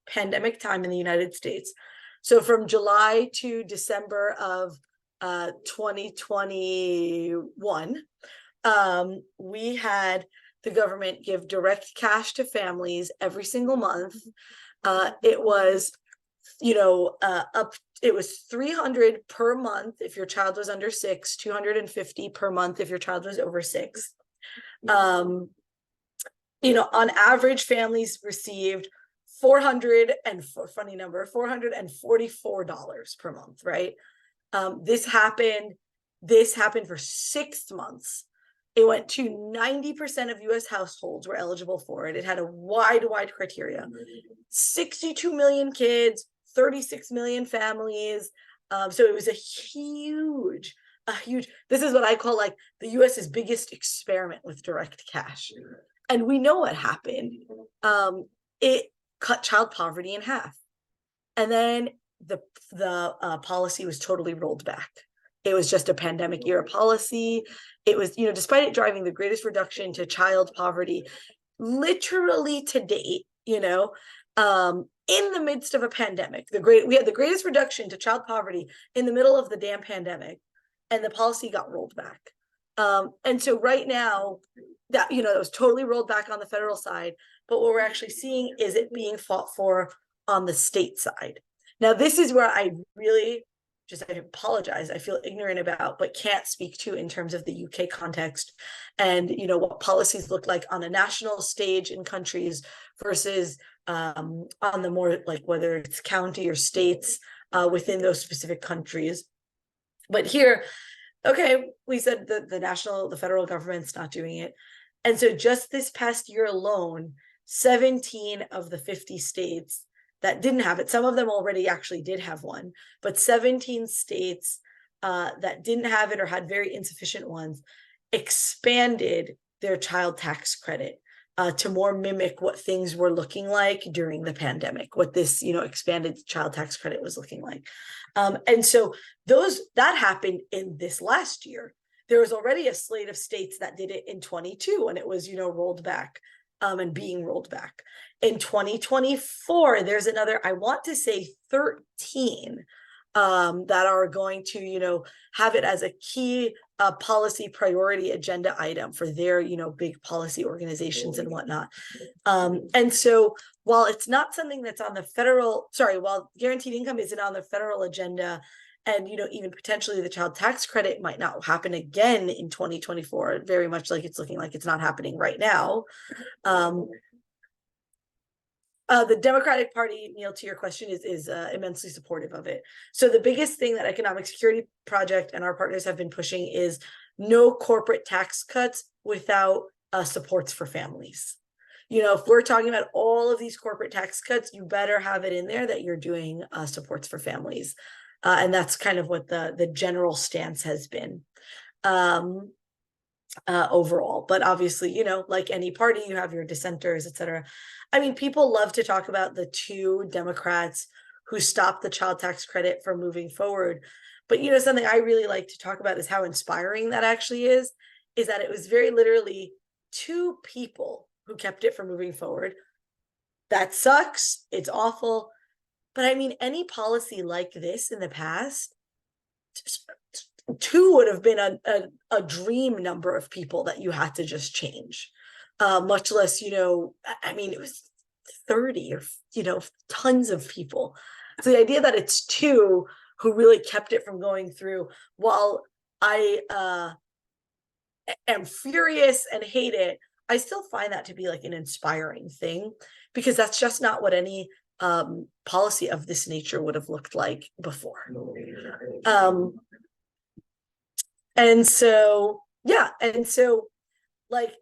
Speaker 3: pandemic time in the United States. So from July to December of 2021, we had the government give direct cash to families every single month. It was, it was $300 per month if your child was under 6, $250 per month if your child was over 6. On average, families received $444 per month, right? This happened for 6 months. It went to 90% of US households were eligible for it. It had a wide criteria. 62 million kids, 36 million families. So it was a huge, this is what I call like the US's biggest experiment with direct cash. And we know what happened. It cut child poverty in half. And then the policy was totally rolled back. It was just a pandemic era policy. It was, despite it driving the greatest reduction to child poverty, literally to date, in the midst of a pandemic, we had the greatest reduction to child poverty in the middle of the damn pandemic, and the policy got rolled back. And so right now, that it was totally rolled back on the federal side, but what we're actually seeing is it being fought for on the state side. Now, this is where I really I apologize, I feel ignorant about, but can't speak to in terms of the UK context and, what policies look like on a national stage in countries versus on the more like whether it's county or states within those specific countries. But here, okay, we said that the federal government's not doing it. And so just this past year alone, 17 of the 50 states that didn't have it, some of them already actually did have one, but 17 states that didn't have it or had very insufficient ones expanded their child tax credit to more mimic what things were looking like during the pandemic, what this expanded child tax credit was looking like. And so that happened in this last year. There was already a slate of states that did it in 22 when it was rolled back and being rolled back. In 2024, there's another, I want to say 13 that are going to, have it as a key policy priority agenda item for their, big policy organizations and whatnot. And so while it's not something that's on the while guaranteed income isn't on the federal agenda, and, even potentially the child tax credit might not happen again in 2024, very much like it's looking like it's not happening right now. The Democratic Party, Neil, to your question, is immensely supportive of it. So the biggest thing that Economic Security Project and our partners have been pushing is no corporate tax cuts without supports for families. If we're talking about all of these corporate tax cuts, you better have it in there that you're doing supports for families. And that's kind of what the general stance has been overall. But obviously, like any party, you have your dissenters, etc. I mean, people love to talk about the 2 Democrats who stopped the child tax credit from moving forward. But, something I really like to talk about is how inspiring that actually is that it was very literally 2 people who kept it from moving forward. That sucks. It's awful. But I mean, any policy like this in the past, 2 would have been a dream number of people that you had to just change, much less, I mean, it was 30 or, tons of people. So the idea that it's 2 who really kept it from going through, while I am furious and hate it, I still find that to be like an inspiring thing, because that's just not what any policy of this nature would have looked like before. And so, yeah. And so, like,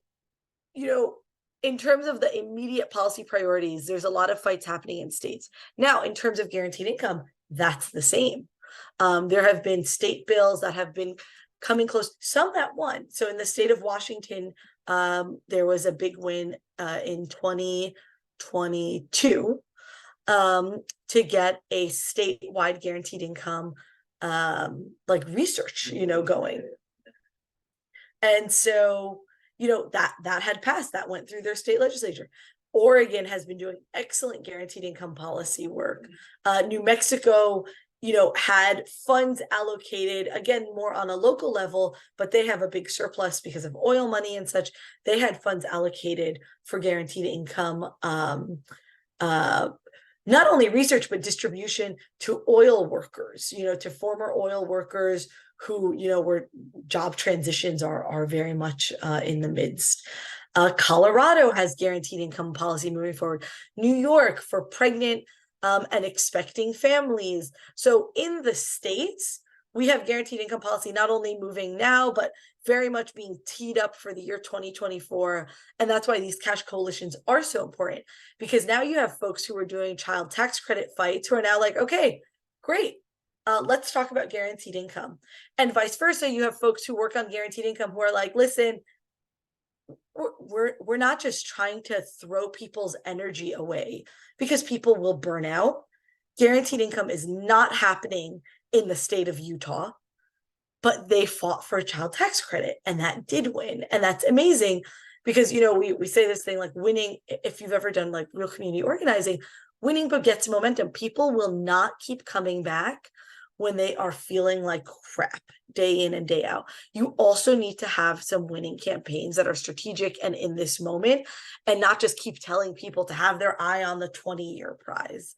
Speaker 3: in terms of the immediate policy priorities, there's a lot of fights happening in states. Now, in terms of guaranteed income, that's the same. There have been state bills that have been coming close, some that won. So in the state of Washington, there was a big win in 2022 to get a statewide guaranteed income like research, going. And so, that had passed, that went through their state legislature. Oregon has been doing excellent guaranteed income policy work. New Mexico, had funds allocated, again, more on a local level, but they have a big surplus because of oil money and such. They had funds allocated for guaranteed income, not only research, but distribution to oil workers, to former oil workers who, were job transitions are very much in the midst. Colorado has guaranteed income policy moving forward. New York for pregnant and expecting families. So in the states, we have guaranteed income policy not only moving now, but very much being teed up for the year 2024. And that's why these cash coalitions are so important, because now you have folks who are doing child tax credit fights who are now like, okay, great. Let's talk about guaranteed income. And vice versa, you have folks who work on guaranteed income who are like, listen, we're not just trying to throw people's energy away because people will burn out. Guaranteed income is not happening in the state of Utah, but they fought for a child tax credit and that did win. And that's amazing because, we say this thing like winning, if you've ever done like real community organizing, winning begets momentum. People will not keep coming back when they are feeling like crap day in and day out. You also need to have some winning campaigns that are strategic and in this moment, and not just keep telling people to have their eye on the 20-year prize.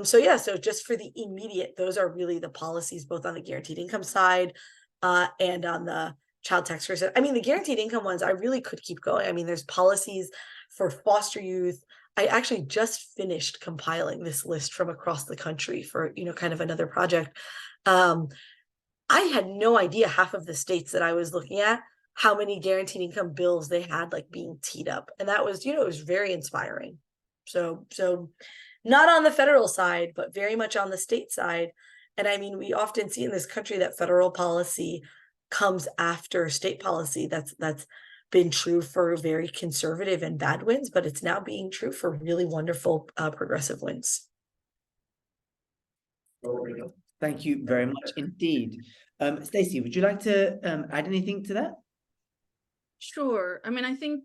Speaker 3: So just for the immediate, those are really the policies, both on the guaranteed income side and on the child tax credit. I mean, the guaranteed income ones, I really could keep going. I mean, there's policies for foster youth. I actually just finished compiling this list from across the country for, kind of another project. I had no idea half of the states that I was looking at, how many guaranteed income bills they had like being teed up. And that was, it was very inspiring. So not on the federal side, but very much on the state side. And I mean, we often see in this country that federal policy comes after state policy. That's been true for very conservative and bad wins, but it's now being true for really wonderful progressive wins.
Speaker 1: Thank you very much indeed. Stacey, would you like to add anything to that?
Speaker 2: Sure. I mean, I think,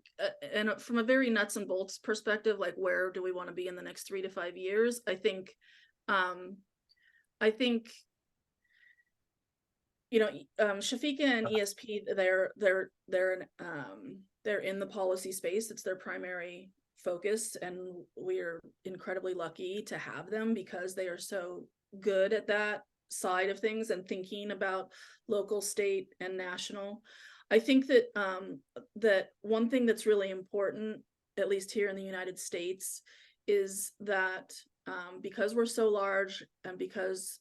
Speaker 2: and from a very nuts and bolts perspective, like where do we want to be in the next 3 to 5 years? I think Shafeka and ESP, they're in the policy space. It's their primary focus, and we're incredibly lucky to have them because they are so good at that side of things and thinking about local, state, and national. I think that that one thing that's really important, at least here in the United States, is that because we're so large and because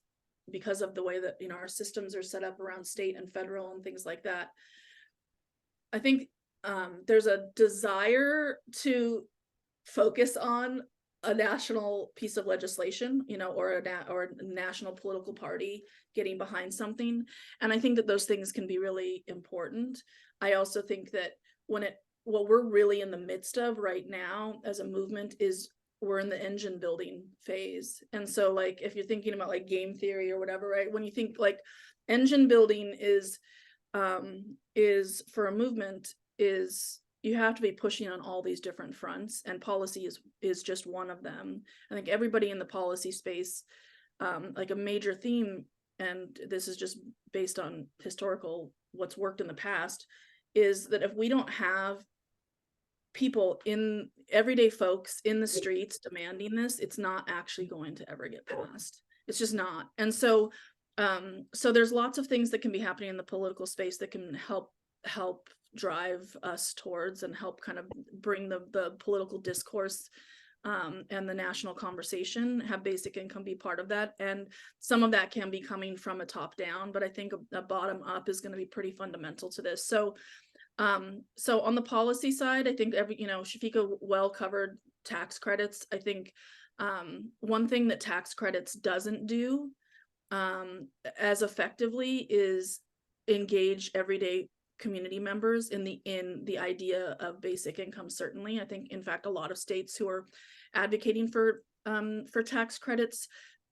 Speaker 2: of the way that our systems are set up around state and federal and things like that, I think there's a desire to focus on a national piece of legislation, or a national political party getting behind something. And I think that those things can be really important. I also think that what we're really in the midst of right now as a movement is we're in the engine building phase. And so like, if you're thinking about like game theory or whatever, right? When you think like engine building is for a movement is you have to be pushing on all these different fronts, and policy is just one of them. I think everybody in the policy space, like a major theme, and this is just based on historical, what's worked in the past, is that if we don't have people in everyday folks in the streets demanding this, it's not actually going to ever get passed. It's just not. And so there's lots of things that can be happening in the political space that can help drive us towards and help kind of bring the political discourse and the national conversation, have basic income be part of that. And some of that can be coming from a top down, but I think a bottom up is going to be pretty fundamental to this. So So on the policy side, I think Shafeka well covered tax credits. I think one thing that tax credits doesn't do as effectively is engage everyday community members in the idea of basic income. Certainly, I think, in fact, a lot of states who are advocating for tax credits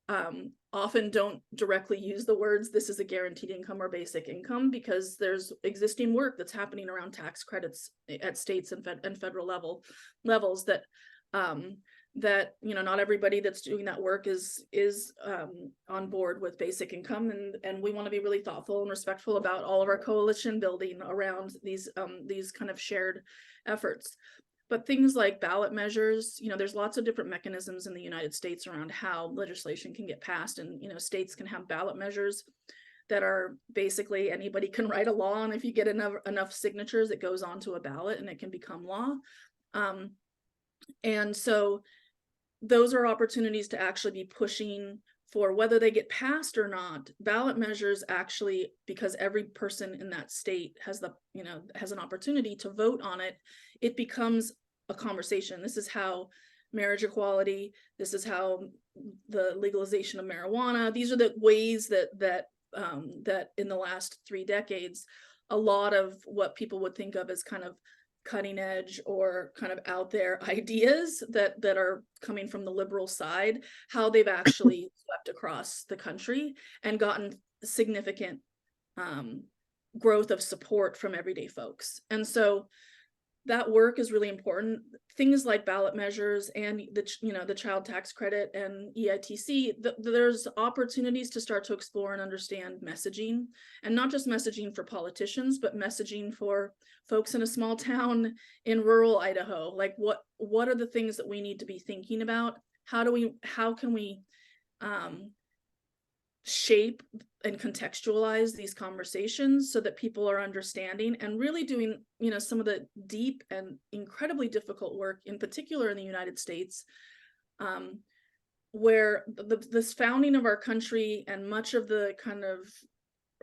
Speaker 2: often don't directly use the words "this is a guaranteed income" or "basic income," because there's existing work that's happening around tax credits at states and federal levels that not everybody that's doing that work is on board with basic income, and we want to be really thoughtful and respectful about all of our coalition building around these kind of shared efforts. But things like ballot measures, there's lots of different mechanisms in the United States around how legislation can get passed, and states can have ballot measures that are basically anybody can write a law, and if you get enough signatures, it goes onto a ballot and it can become law. And so those are opportunities to actually be pushing for, whether they get passed or not, ballot measures actually, because every person in that state has an opportunity to vote on it, it becomes a conversation. This is how marriage equality, this is how the legalization of marijuana, these are the ways that in the last 3 decades, a lot of what people would think of as kind of cutting edge or kind of out there ideas that are coming from the liberal side, how they've actually swept across the country and gotten significant growth of support from everyday folks. And so that work is really important. Things like ballot measures and the child tax credit and EITC, there's opportunities to start to explore and understand messaging, and not just messaging for politicians, but messaging for folks in a small town in rural Idaho. Like what are the things that we need to be thinking about? How can we shape and contextualize these conversations so that people are understanding and really doing, some of the deep and incredibly difficult work, in particular in the United States, where this founding of our country and much of the kind of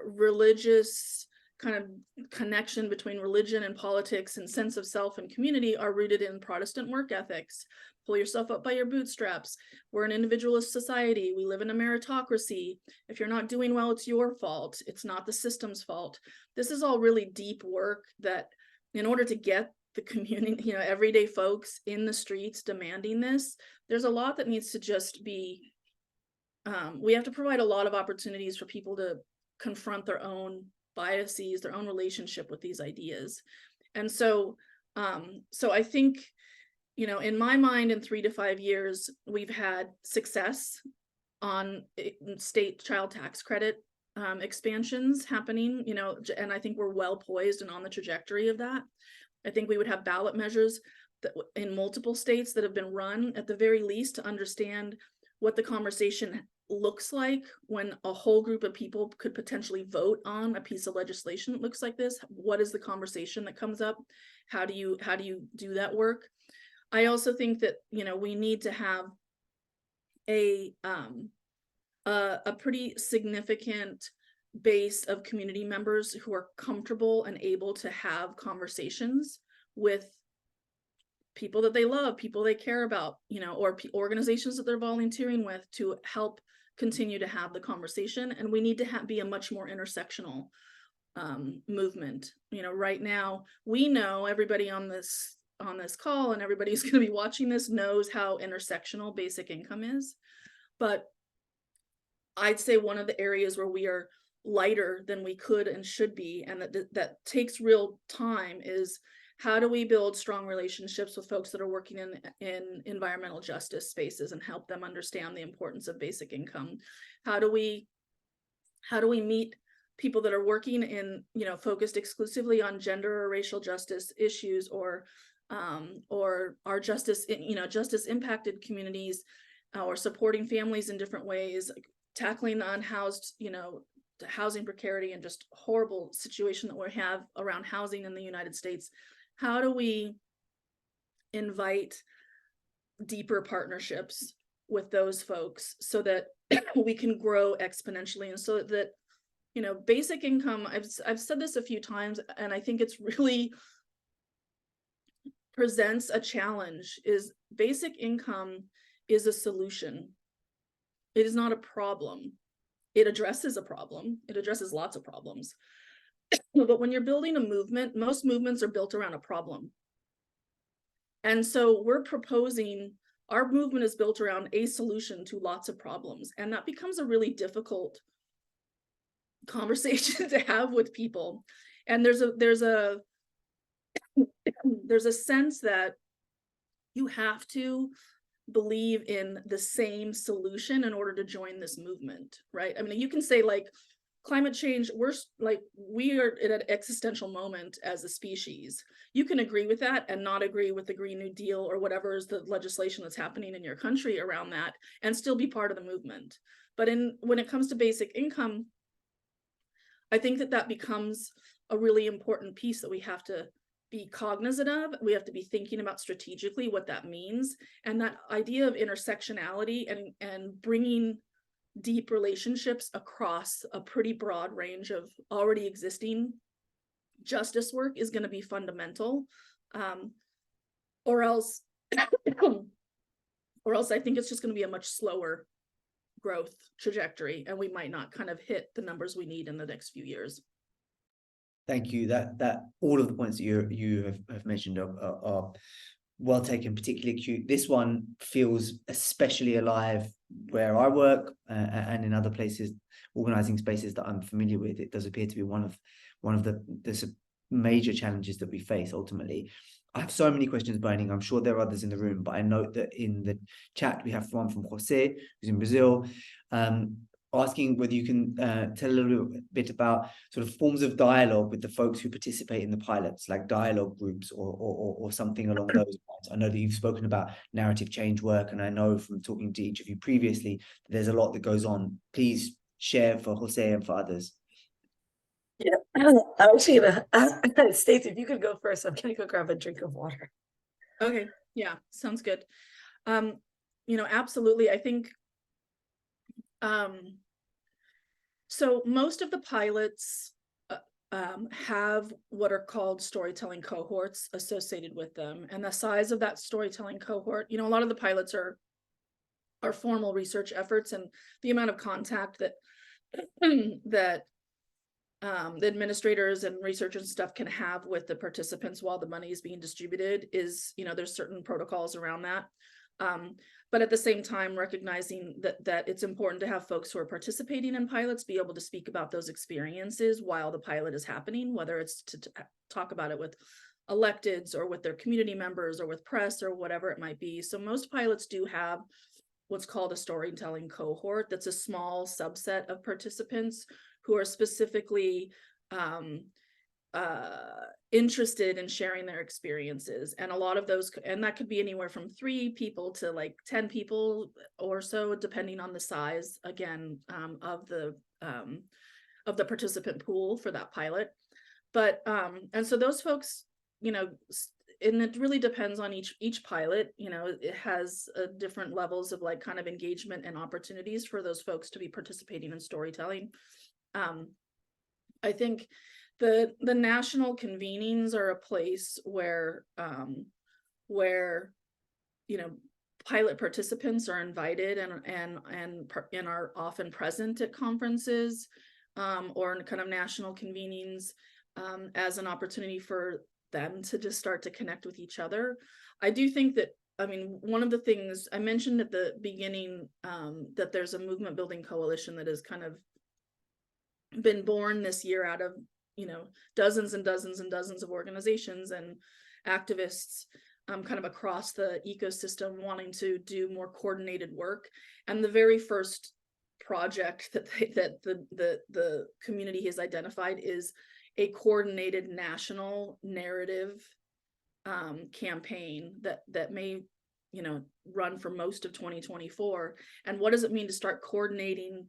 Speaker 2: religious kind of connection between religion and politics and sense of self and community are rooted in Protestant work ethics. Pull yourself up by your bootstraps. We're an individualist society. We live in a meritocracy. If you're not doing well, it's your fault. It's not the system's fault. This is all really deep work that, in order to get the community, everyday folks in the streets demanding this, there's a lot that needs to just be, we have to provide a lot of opportunities for people to confront their own biases, their own relationship with these ideas. And so I think, in my mind, in 3 to 5 years, we've had success on state child tax credit expansions happening, and I think we're well poised and on the trajectory of that. I think we would have ballot measures that in multiple states that have been run, at the very least, to understand what the conversation looks like when a whole group of people could potentially vote on a piece of legislation that looks like this. What is the conversation that comes up? How do you do that work? I also think that, we need to have a pretty significant base of community members who are comfortable and able to have conversations with people that they love, people they care about, or organizations that they're volunteering with, to help continue to have the conversation. And we need to be a much more intersectional movement. Right now, we know, everybody on this call and everybody who's going to be watching this knows how intersectional basic income is. But I'd say one of the areas where we are lighter than we could and should be, and that takes real time, is how do we build strong relationships with folks that are working in environmental justice spaces and help them understand the importance of basic income? How do we meet people that are working in, focused exclusively on gender or racial justice issues, or our justice impacted communities, or supporting families in different ways, like tackling the unhoused, housing precarity and just horrible situation that we have around housing in the United States? How do we invite deeper partnerships with those folks so that we can grow exponentially, and so that you know, basic income, I've said this a few times, and I think it's really presents a challenge. Is basic income is a solution. It is not a problem. It addresses a problem. It addresses lots of problems. But when you're building a movement, most movements are built around a problem. And so we're proposing, our movement is built around a solution to lots of problems. And that becomes a really difficult conversation to have with people. And there's a sense that you have to believe in the same solution in order to join this movement, right? I mean, you can say like climate change, we are in an existential moment as a species. You can agree with that and not agree with the Green New Deal or whatever is the legislation that's happening in your country around that and still be part of the movement. But when it comes to basic income, I think that becomes a really important piece that we have to be cognizant of. We have to be thinking about strategically what that means. And that idea of intersectionality and bringing deep relationships across a pretty broad range of already existing justice work is going to be fundamental. Or else I think it's just going to be a much slower growth trajectory, and we might not kind of hit the numbers we need in the next few years.
Speaker 1: Thank you. That all of the points that you have mentioned are well taken, particularly acute. This one feels especially alive where I work and in other places, organizing spaces that I'm familiar with. It does appear to be one of the major challenges that we face ultimately. I have so many questions burning. I'm sure there are others in the room, but I note that in the chat we have one from Jose, who's in Brazil, asking whether you can tell a little bit about sort of forms of dialogue with the folks who participate in the pilots, like dialogue groups or something along those lines. I know that you've spoken about narrative change work, and I know from talking to each of you previously that there's a lot that goes on. Please share for Jose and for others.
Speaker 3: Yeah, I'm actually gonna, Stacey, if you could go first, I'm gonna go grab a drink of water.
Speaker 2: Okay, yeah, sounds good. You know, absolutely. I think so most of the pilots have what are called storytelling cohorts associated with them, and the size of that storytelling cohort, you know, a lot of the pilots are formal research efforts, and the amount of contact that the administrators and researchers and stuff can have with the participants while the money is being distributed is, you know, there's certain protocols around that. But at the same time, recognizing that it's important to have folks who are participating in pilots be able to speak about those experiences while the pilot is happening, whether it's to talk about it with electeds or with their community members or with press or whatever it might be. So most pilots do have what's called a storytelling cohort. That's a small subset of participants who are specifically interested in sharing their experiences. And a lot of those, and that could be anywhere from 3 people to like 10 people or so, depending on the size, again, of the participant pool for that pilot. But and so those folks, you know, and it really depends on each pilot, you know, it has different levels of like kind of engagement and opportunities for those folks to be participating in storytelling. I think the national convenings are a place where you know, pilot participants are invited and are often present at conferences or in kind of national convenings as an opportunity for them to just start to connect with each other. I do think that, I mean, one of the things I mentioned at the beginning, that there's a movement building coalition that has kind of been born this year out of, you know, dozens and dozens and dozens of organizations and activists kind of across the ecosystem wanting to do more coordinated work. And the very first project that the community has identified is a coordinated national narrative campaign that may, you know, run for most of 2024. And what does it mean to start coordinating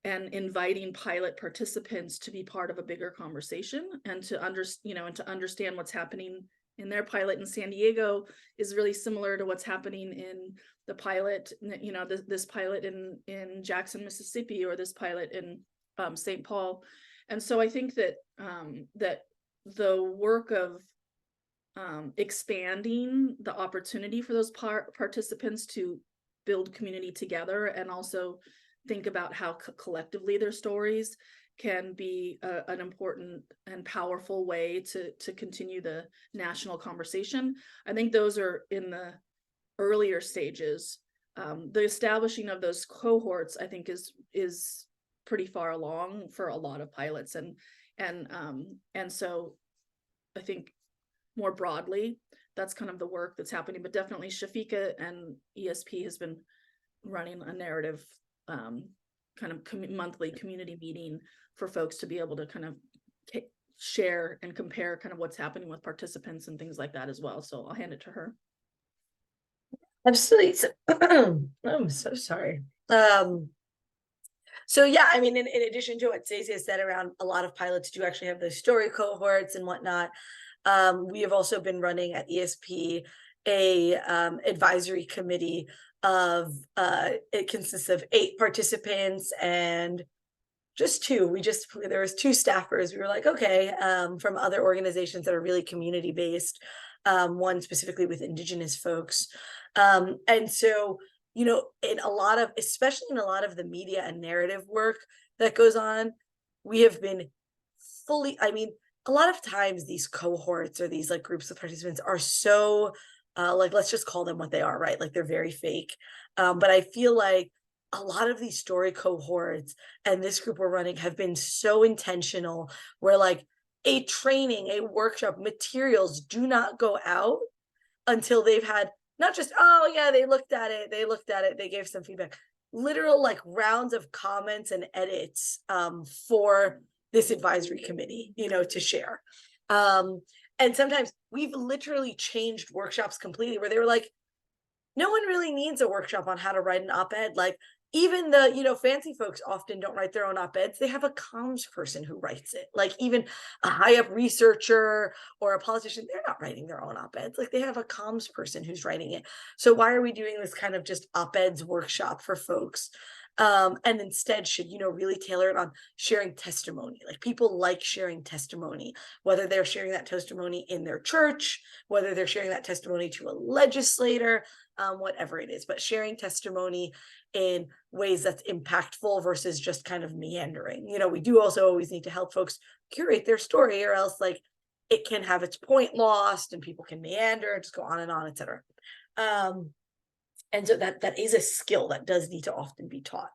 Speaker 2: and inviting pilot participants to be part of a bigger conversation and to understand what's happening in their pilot in San Diego is really similar to what's happening in the pilot, you know, this pilot in Jackson, Mississippi, or this pilot in St. Paul. And so I think that that the work of expanding the opportunity for those participants to build community together, and also think about how collectively their stories can be an important and powerful way to continue the national conversation. I think those are in the earlier stages. The establishing of those cohorts, I think, is pretty far along for a lot of pilots, and so I think more broadly, that's kind of the work that's happening. But definitely Shafeka and ESP has been running a narrative kind of monthly community meeting for folks to be able to kind of share and compare kind of what's happening with participants and things like that as well. So I'll hand it to her.
Speaker 3: Absolutely. So, I'm so sorry. So yeah, I mean, in addition to what Stacey has said around, a lot of pilots do actually have those story cohorts and whatnot. We have also been running at ESP a advisory committee of it consists of 8 participants and just 2. There was 2 staffers. We were like, okay, from other organizations that are really community based, one specifically with Indigenous folks. And so, you know, especially in a lot of the media and narrative work that goes on, we have been a lot of times these cohorts or these like groups of participants are so like, let's just call them what they are, right? Like, they're very fake. But I feel like a lot of these story cohorts and this group we're running have been so intentional, where like a training, a workshop, materials do not go out until they've had not just, oh yeah, they looked at it, they gave some feedback, literal like rounds of comments and edits for this advisory committee, you know, to share. And sometimes we've literally changed workshops completely, where they were like, no one really needs a workshop on how to write an op-ed. Like, even the, you know, fancy folks often don't write their own op-eds. They have a comms person who writes it. Like, even a high up researcher or a politician, they're not writing their own op-eds. Like, they have a comms person who's writing it. So why are we doing this kind of just op-eds workshop for folks? And instead should, you know, really tailor it on sharing testimony. Like, people like sharing testimony, whether they're sharing that testimony in their church, whether they're sharing that testimony to a legislator, whatever it is, but sharing testimony in ways that's impactful versus just kind of meandering. You know, we do also always need to help folks curate their story, or else like it can have its point lost and people can meander, just go on and on, etc. And so that is a skill that does need to often be taught.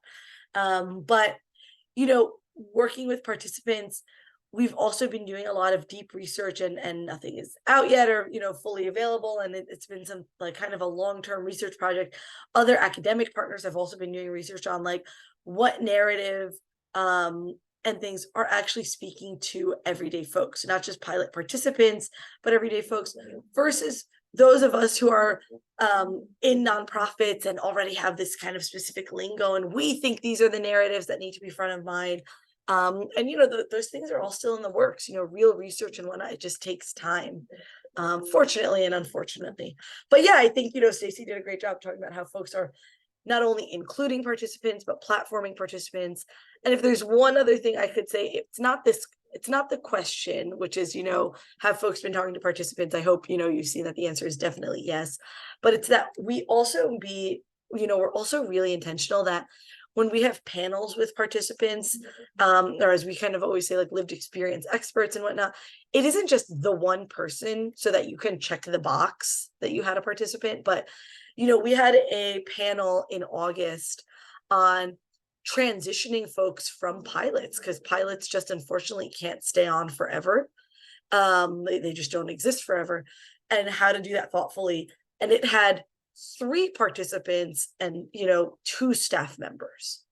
Speaker 3: But, you know, working with participants, we've also been doing a lot of deep research, and nothing is out yet or, you know, fully available. And it's been some like kind of a long-term research project. Other academic partners have also been doing research on like what narrative and things are actually speaking to everyday folks, not just pilot participants, but everyday folks, versus those of us who are in nonprofits and already have this kind of specific lingo, and we think these are the narratives that need to be front of mind. And, you know, those things are all still in the works, you know, real research and whatnot. It just takes time, fortunately and unfortunately. But yeah, I think, you know, Stacey did a great job talking about how folks are not only including participants, but platforming participants. And if there's one other thing I could say, it's not the question, which is, you know, have folks been talking to participants? I hope, you know, you see that the answer is definitely yes. But it's that we're also really intentional that when we have panels with participants, or as we kind of always say, like lived experience experts and whatnot, it isn't just the one person so that you can check the box that you had a participant. But, you know, we had a panel in August on transitioning folks from pilots, because pilots just unfortunately can't stay on forever. They just don't exist forever, and how to do that thoughtfully. And it had 3 participants and, you know, 2 staff members.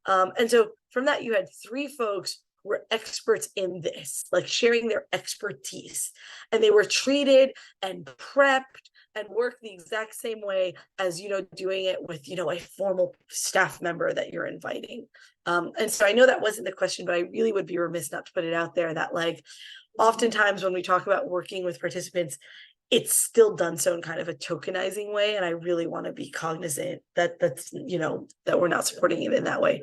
Speaker 3: And so from that, you had 3 folks who were experts in this, like sharing their expertise, and they were treated and prepped and work the exact same way as, you know, doing it with, you know, a formal staff member that you're inviting. And so I know that wasn't the question, but I really would be remiss not to put it out there that, like, oftentimes when we talk about working with participants, it's still done so in kind of a tokenizing way. And I really want to be cognizant that that we're not supporting it in that way.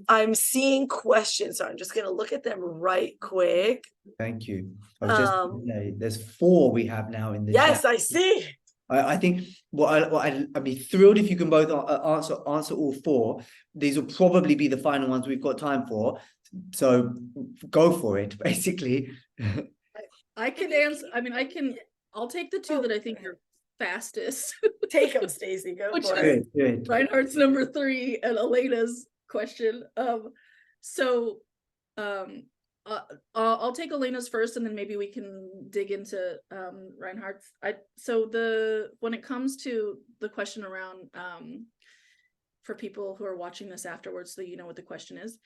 Speaker 3: I'm seeing questions, so I'm just going to look at them right quick.
Speaker 1: Thank you. I was just gonna say, there's 4 we have now in the
Speaker 3: Yes,
Speaker 1: chat.
Speaker 3: I see.
Speaker 1: I think I'd be thrilled if you can both answer all 4. These will probably be the final ones we've got time for. So go for it, basically.
Speaker 2: I can answer. I mean, I'll take the 2 that I think are fastest.
Speaker 3: Take them, Stacey. Go
Speaker 2: Which
Speaker 3: for
Speaker 2: is
Speaker 3: it.
Speaker 1: Good.
Speaker 2: Reinhardt's number 3 and Elena's question. I'll take Elena's first, and then maybe we can dig into Reinhardt's. When it comes to the question around for people who are watching this afterwards, so you know what the question is.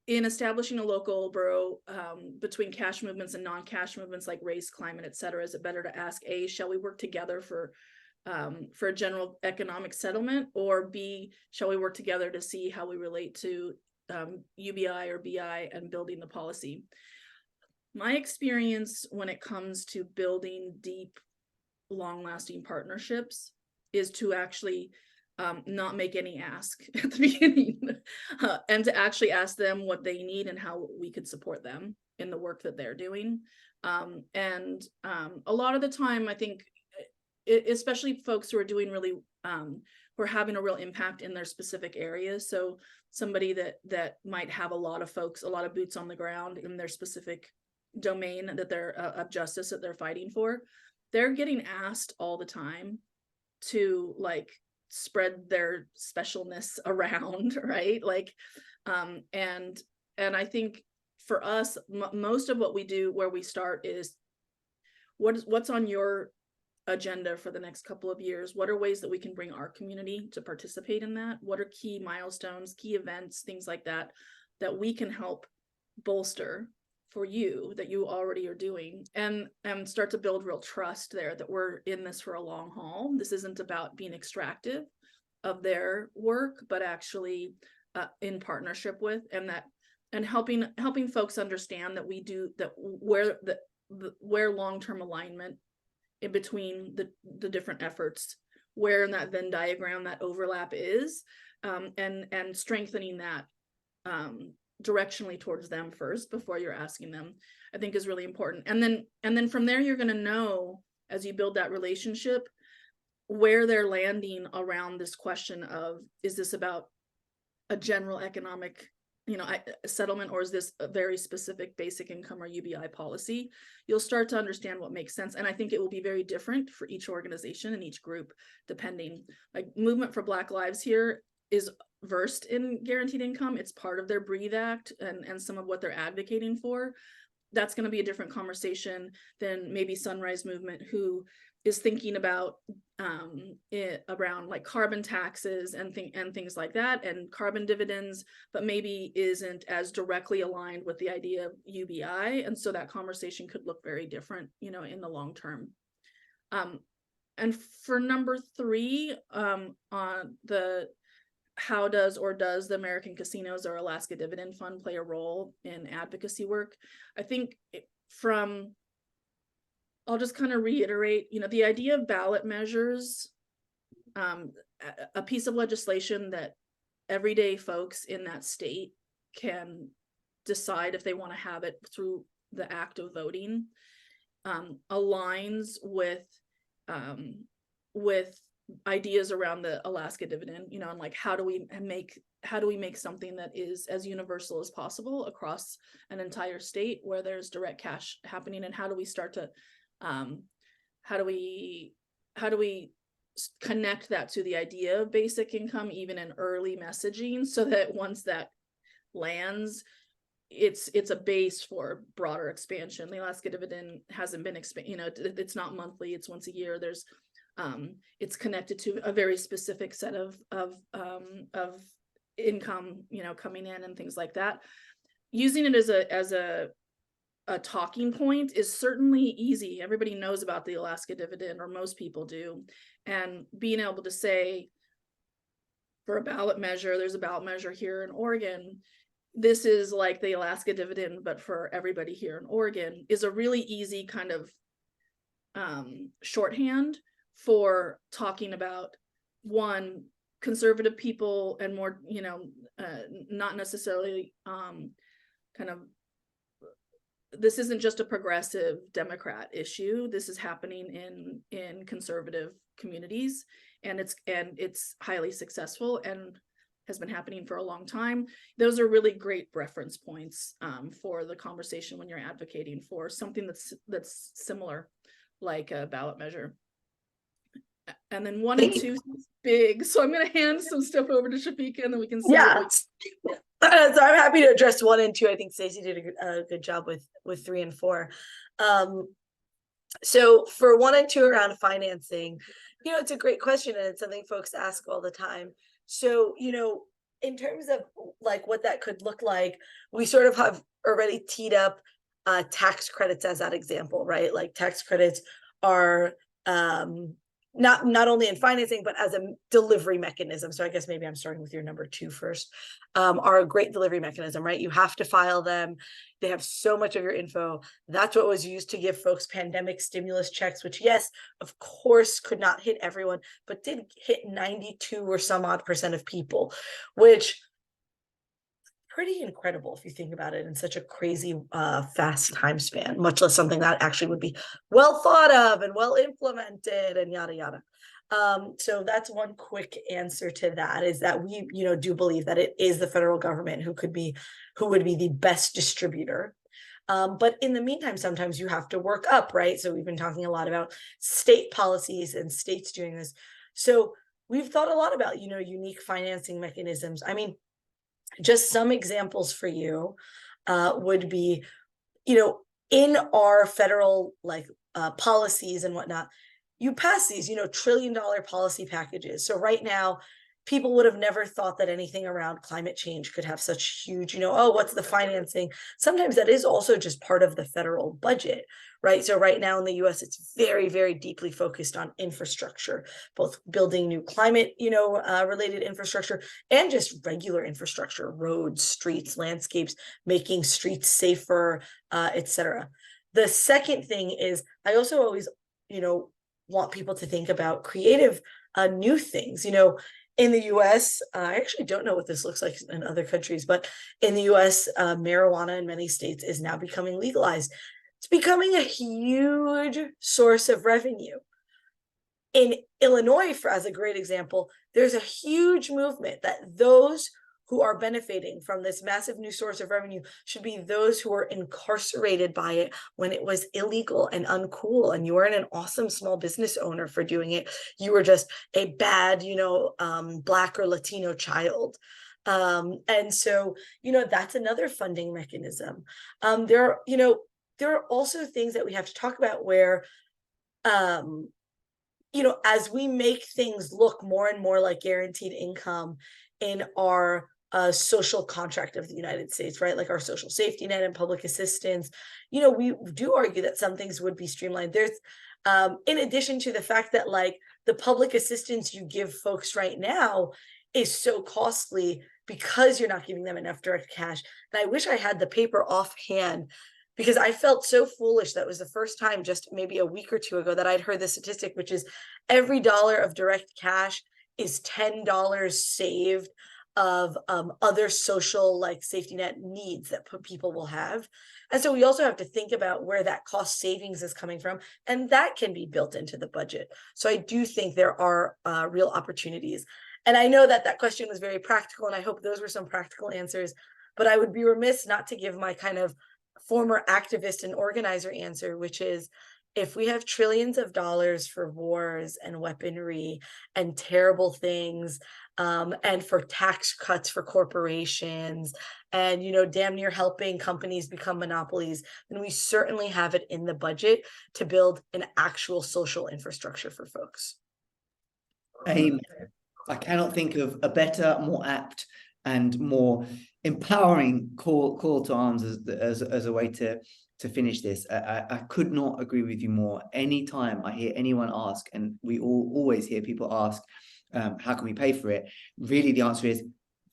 Speaker 2: In establishing a local borough between cash movements and non-cash movements like race, climate, et cetera, is it better to ask A, shall we work together for a general economic settlement, or B, shall we work together to see how we relate to UBI or BI and building the policy? My experience when it comes to building deep, long-lasting partnerships is to actually not make any ask at the beginning, and to actually ask them what they need and how we could support them in the work that they're doing. A lot of the time, I think, especially folks who are doing really, who are having a real impact in their specific areas. So somebody that might have a lot of folks, a lot of boots on the ground in their specific domain that they're of justice that they're fighting for, they're getting asked all the time to like spread their specialness around, right? Like, and I think for us, most of what we do, where we start, is what's on your agenda for the next couple of years? What are ways that we can bring our community to participate in that? What are key milestones, key events, things like that we can help bolster for you that you already are doing, and start to build real trust there that we're in this for a long haul. This isn't about being extractive of their work, but actually in partnership with, and helping folks understand that we do that, where long-term alignment in between the different efforts, where in that Venn diagram that overlap is, and strengthening that directionally towards them first before you're asking them, I think is really important. And then from there, you're going to know, as you build that relationship, where they're landing around this question of, is this about a general economic, settlement, or is this a very specific basic income or UBI policy? You'll start to understand what makes sense. And I think it will be very different for each organization and each group, depending. Like Movement for Black Lives here is versed in guaranteed income. It's part of their Breathe Act and some of what they're advocating for. That's going to be a different conversation than maybe Sunrise Movement, who is thinking about around like carbon taxes and things like that, and carbon dividends, but maybe isn't as directly aligned with the idea of UBI. And so that conversation could look very different, in the long term. And for number 3, on the how does the American Casinos or Alaska Dividend Fund play a role in advocacy work? I think I'll just kind of reiterate, the idea of ballot measures, a piece of legislation that everyday folks in that state can decide if they want to have it through the act of voting, aligns with ideas around the Alaska dividend, and like, how do we make something that is as universal as possible across an entire state where there's direct cash happening, and how do we start to how do we connect that to the idea of basic income, even in early messaging, so that once that lands, it's a base for broader expansion. The Alaska dividend hasn't been it's not monthly, it's once a year. There's it's connected to a very specific set of income, coming in and things like that. Using it as a talking point is certainly easy. Everybody knows about the Alaska dividend, or most people do. And being able to say, for a ballot measure, there's a ballot measure here in Oregon, this is like the Alaska dividend, but for everybody here in Oregon, is a really easy kind of shorthand for talking about, one, conservative people and more, not necessarily kind of, this isn't just a progressive Democrat issue. This is happening in conservative communities, and it's highly successful and has been happening for a long time. Those are really great reference points for the conversation when you're advocating for something that's similar, like a ballot measure. And then 1 and 2 is big, so I'm going to hand some stuff over to Shafeka, and then we can see.
Speaker 3: So I'm happy to address 1 and 2. I think Stacey did a good job with 3 and 4. So for 1 and 2 around financing, it's a great question, and it's something folks ask all the time. So, in terms of like what that could look like, we sort of have already teed up tax credits as that example, right? Like tax credits are not only in financing, but as a delivery mechanism. So I guess maybe I'm starting with your number 2 first, are a great delivery mechanism, right? You have to file them. They have so much of your info. That's what was used to give folks pandemic stimulus checks, which, yes, of course, could not hit everyone, but did hit 92 or some odd % of people, which pretty incredible if you think about it in such a crazy fast time span, much less something that actually would be well thought of and well implemented and yada yada. So that's one quick answer to that, is that we do believe that it is the federal government who would be the best distributor. But in the meantime, sometimes you have to work up, right? So we've been talking a lot about state policies and states doing this. So we've thought a lot about unique financing mechanisms. I mean, just some examples for you would be, in our federal policies and whatnot, you pass these, $1 trillion policy packages. So right now, people would have never thought that anything around climate change could have such huge, what's the financing? Sometimes that is also just part of the federal budget, right? So right now in the US, it's very, very deeply focused on infrastructure, both building new climate, related infrastructure and just regular infrastructure, roads, streets, landscapes, making streets safer, etc. The second thing is, I also always, want people to think about creative, new things, in the US, I actually don't know what this looks like in other countries, but in the US, marijuana in many states is now becoming legalized. It's becoming a huge source of revenue. In Illinois, as a great example, there's a huge movement that those who are benefiting from this massive new source of revenue should be those who were incarcerated by it when it was illegal and uncool, and you weren't an awesome small business owner for doing it. You were just a bad, Black or Latino child. And so, that's another funding mechanism. There are also things that we have to talk about where, as we make things look more and more like guaranteed income in our social contract of the United States, right? Like our social safety net and public assistance, we do argue that some things would be streamlined. There's, in addition to the fact that the public assistance you give folks right now is so costly because you're not giving them enough direct cash. And I wish I had the paper offhand, because I felt so foolish. That was the first time just maybe a week or 2 ago that I'd heard the statistic, which is every dollar of direct cash is $10 saved of other social safety net needs that people will have. And so we also have to think about where that cost savings is coming from, and that can be built into the budget. So I do think there are real opportunities. And I know that question was very practical, and I hope those were some practical answers, but I would be remiss not to give my kind of former activist and organizer answer, which is, if we have trillions of dollars for wars and weaponry and terrible things, and for tax cuts for corporations, and damn near helping companies become monopolies, then we certainly have it in the budget to build an actual social infrastructure for folks.
Speaker 1: Amen. I cannot think of a better, more apt, and more empowering call to arms as a way to finish this. I could not agree with you more. Anytime I hear anyone ask, and we always hear people ask, how can we pay for it? Really, the answer is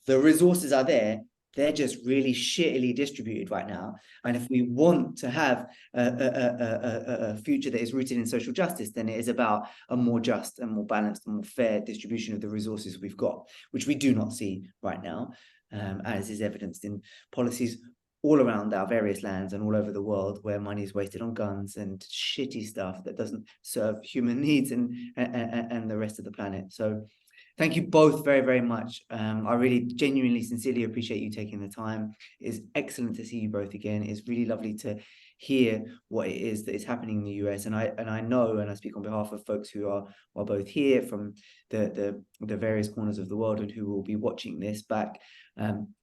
Speaker 1: the resources are there. they're just really shittily distributed right now. And if we want to have a future that is rooted in social justice, then it is about a more just and more balanced and more fair distribution of the resources we've got, which we do not see right now, as is evidenced in policies all around our various lands and all over the world, where money is wasted on guns and shitty stuff that doesn't serve human needs and the rest of the planet. So thank you both very, very much. I really genuinely, sincerely appreciate you taking the time. It's excellent to see you both again. It's really lovely to hear what it is that is happening in the US. And I know, and I speak on behalf of folks who are both here from the various corners of the world and who will be watching this back.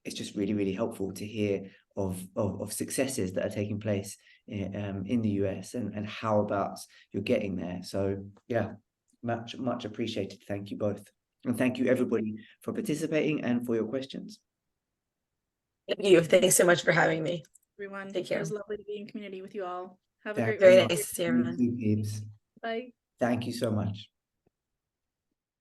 Speaker 1: It's just really, really helpful to hear of successes that are taking place in the US and how about you're getting there. So yeah, much appreciated. Thank you both. And thank you everybody for participating and for your questions.
Speaker 3: Thank you. Thanks so much for having me.
Speaker 2: Everyone,
Speaker 3: Take care.
Speaker 2: it was lovely to be in community with you all. Have a
Speaker 1: Thank
Speaker 2: great
Speaker 3: Very
Speaker 2: week.
Speaker 3: nice to see everyone.
Speaker 1: you, Gibbs.
Speaker 2: Bye.
Speaker 1: Thank you so much.